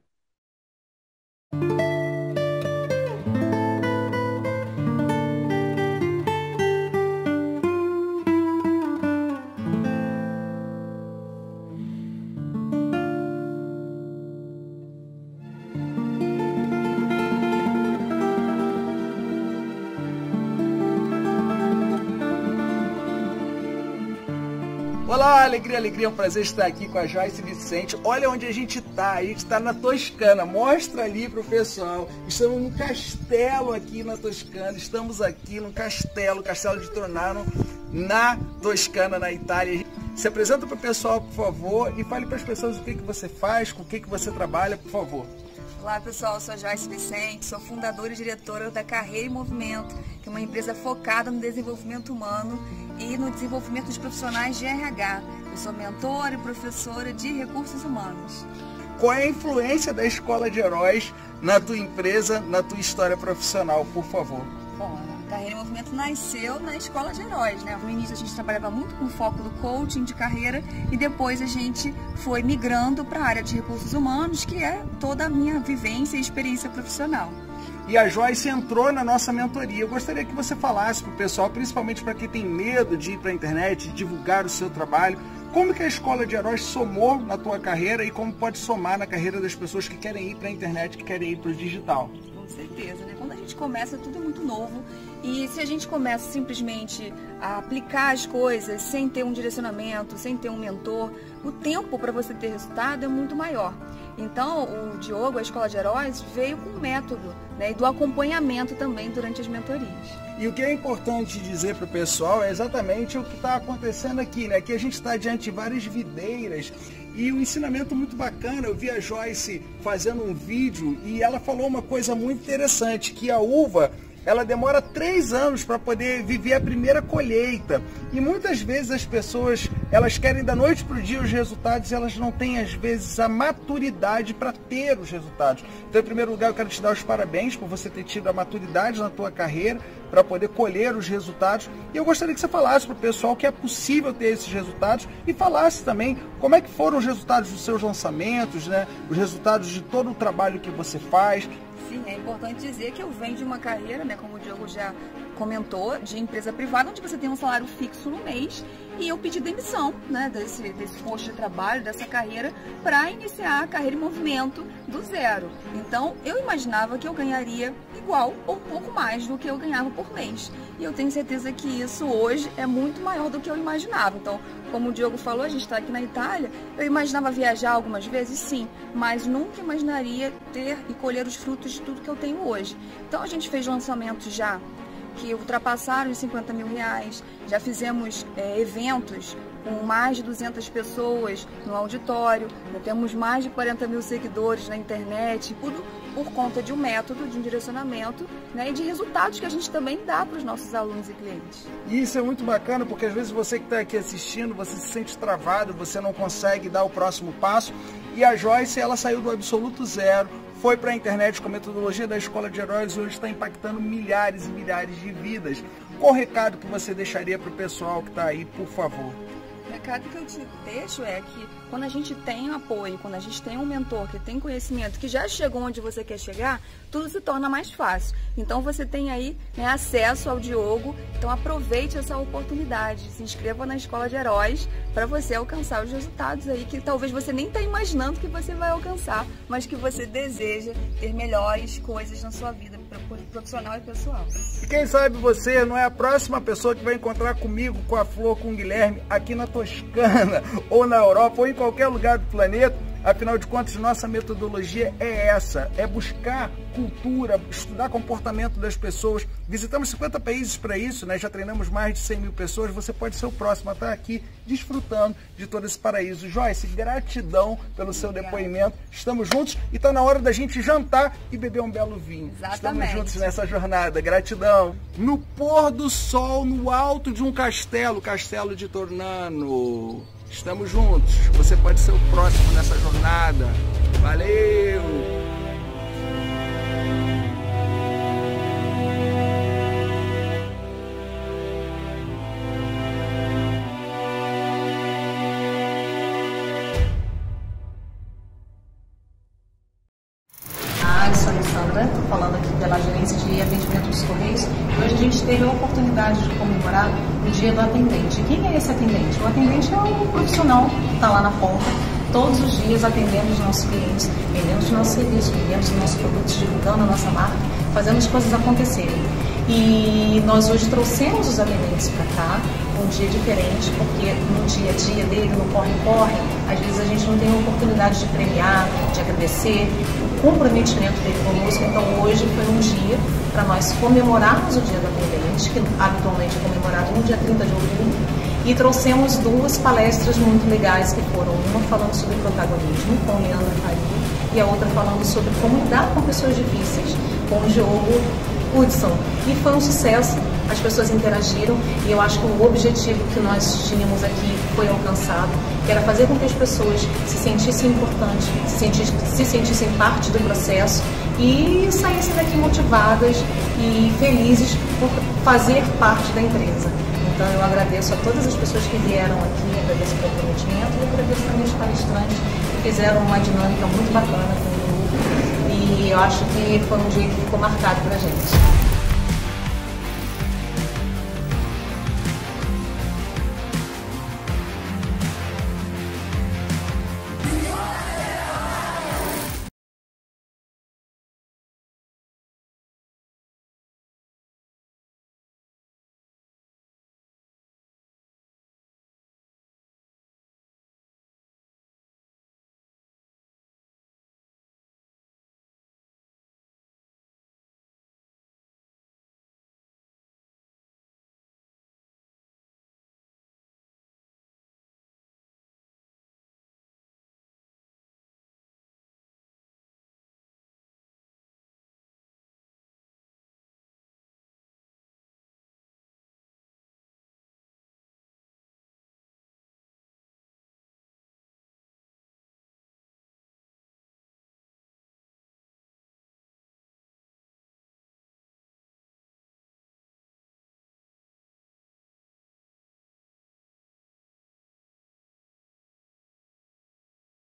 Olá, alegria, é um prazer estar aqui com a Joyce Vicente. Olha onde a gente está na Toscana, mostra ali para o pessoal. Estamos num castelo aqui na Toscana, estamos aqui no Castelo de Tronano, na Toscana, na Itália. Se apresenta para o pessoal, por favor, e fale para as pessoas o que você faz, com o que você trabalha, por favor. Olá pessoal, eu sou a Joyce Vicente, sou fundadora e diretora da Carreira em Movimento, que é uma empresa focada no desenvolvimento humano e no desenvolvimento de profissionais de RH. Eu sou mentora e professora de recursos humanos. Qual é a influência da Escola de Heróis na tua empresa, na tua história profissional, por favor? Bom, a Carreira em Movimento nasceu na Escola de Heróis, né? No início a gente trabalhava muito com foco do coaching de carreira e depois a gente foi migrando para a área de recursos humanos, que é toda a minha vivência e experiência profissional. E a Joyce entrou na nossa mentoria. Eu gostaria que você falasse para o pessoal, principalmente para quem tem medo de ir para a internet, de divulgar o seu trabalho, como que a Escola de Heróis somou na tua carreira e como pode somar na carreira das pessoas que querem ir para a internet, que querem ir para o digital. Com certeza, né? Quando a gente começa, tudo é muito novo. E se a gente começa simplesmente a aplicar as coisas sem ter um direcionamento, sem ter um mentor, o tempo para você ter resultado é muito maior. Então, o Diogo, a Escola de Heróis, veio com um método, né, e do acompanhamento também durante as mentorias. E o que é importante dizer para o pessoal é exatamente o que está acontecendo aqui, né? Que a gente está diante de várias videiras e um ensinamento muito bacana. Eu vi a Joyce fazendo um vídeo e ela falou uma coisa muito interessante, que a uva ela demora 3 anos para poder viver a primeira colheita. E muitas vezes as pessoas elas querem da noite para o dia os resultados e elas não têm, às vezes, a maturidade para ter os resultados. Então, em primeiro lugar, eu quero te dar os parabéns por você ter tido a maturidade na tua carreira para poder colher os resultados. E eu gostaria que você falasse para o pessoal que é possível ter esses resultados e falasse também como é que foram os resultados dos seus lançamentos, né? Os resultados de todo o trabalho que você faz. Sim, é importante dizer que eu venho de uma carreira, né, como o Diogo já comentou, de empresa privada, onde você tem um salário fixo no mês, e eu pedi demissão, né, desse posto de trabalho, dessa carreira, para iniciar a carreira em movimento do zero. Então, eu imaginava que eu ganharia igual ou um pouco mais do que eu ganhava por mês. E eu tenho certeza que isso hoje é muito maior do que eu imaginava. Então, como o Diogo falou, a gente está aqui na Itália, eu imaginava viajar algumas vezes, sim, mas nunca imaginaria ter e colher os frutos de tudo que eu tenho hoje. Então, a gente fez lançamentos já que ultrapassaram os 50 mil reais, já fizemos eventos com mais de 200 pessoas no auditório, já temos mais de 40 mil seguidores na internet, tudo por conta de um método, de um direcionamento, né, e de resultados que a gente também dá para os nossos alunos e clientes. E isso é muito bacana, porque às vezes você que está aqui assistindo, você se sente travado, você não consegue dar o próximo passo, e a Joyce, ela saiu do absoluto zero, foi para a internet com a metodologia da Escola de Heróis e hoje está impactando milhares e milhares de vidas. Qual o recado que você deixaria para o pessoal que está aí, por favor? O recado que eu te deixo é que quando a gente tem apoio, quando a gente tem um mentor que tem conhecimento, que já chegou onde você quer chegar, tudo se torna mais fácil. Então você tem aí, né, acesso ao Diogo, então aproveite essa oportunidade, se inscreva na Escola de Heróis para você alcançar os resultados aí que talvez você nem está imaginando que você vai alcançar, mas que você deseja ter melhores coisas na sua vida profissional e pessoal. E quem sabe você não é a próxima pessoa que vai encontrar comigo, com a Flor, com o Guilherme, aqui na Toscana, ou na Europa, ou em qualquer lugar do planeta. Afinal de contas, nossa metodologia é essa, é buscar cultura, estudar comportamento das pessoas. Visitamos 50 países para isso, né? Já treinamos mais de 100 mil pessoas. Você pode ser o próximo a estar aqui desfrutando de todo esse paraíso. Joyce, gratidão pelo seu depoimento. Estamos juntos e está na hora da gente jantar e beber um belo vinho. Exatamente. Estamos juntos nessa jornada. Gratidão. No pôr do sol, no alto de um castelo, Castelo de Tornano. Estamos juntos. Você pode ser o próximo nessa jornada. Valeu! Eu sou a Alessandra, estou falando aqui pela gerência de atendimento dos Correios. E hoje a gente teve a oportunidade de comemorar o Dia do Atendente. Quem é esse atendente? O atendente é um profissional que está lá na ponta, todos os dias atendendo os nossos clientes, vendendo os nossos serviços, vendendo os nossos produtos, divulgando a nossa marca, fazendo as coisas acontecerem. E nós hoje trouxemos os atendentes para cá, um dia diferente, porque no dia a dia dele, no corre-corre, às vezes a gente não tem a oportunidade de premiar, de agradecer o comprometimento dele conosco. Então hoje foi um dia para nós comemorarmos o Dia do Atendente, que habitualmente é comemorado no dia 30 de outubro, e trouxemos duas palestras muito legais que foram uma falando sobre protagonismo, com o Leandro Faria, e a outra falando sobre como lidar com pessoas difíceis, com o Diogo Hudson. E foi um sucesso, as pessoas interagiram e eu acho que o objetivo que nós tínhamos aqui foi alcançado, que era fazer com que as pessoas se sentissem importantes, se sentissem parte do processo e saíssem daqui motivadas e felizes por fazer parte da empresa. Então eu agradeço a todas as pessoas que vieram aqui, agradeço o comprometimento e agradeço também os palestrantes que fizeram uma dinâmica muito bacana com o grupo. E eu acho que foi um dia que ficou marcado pra gente.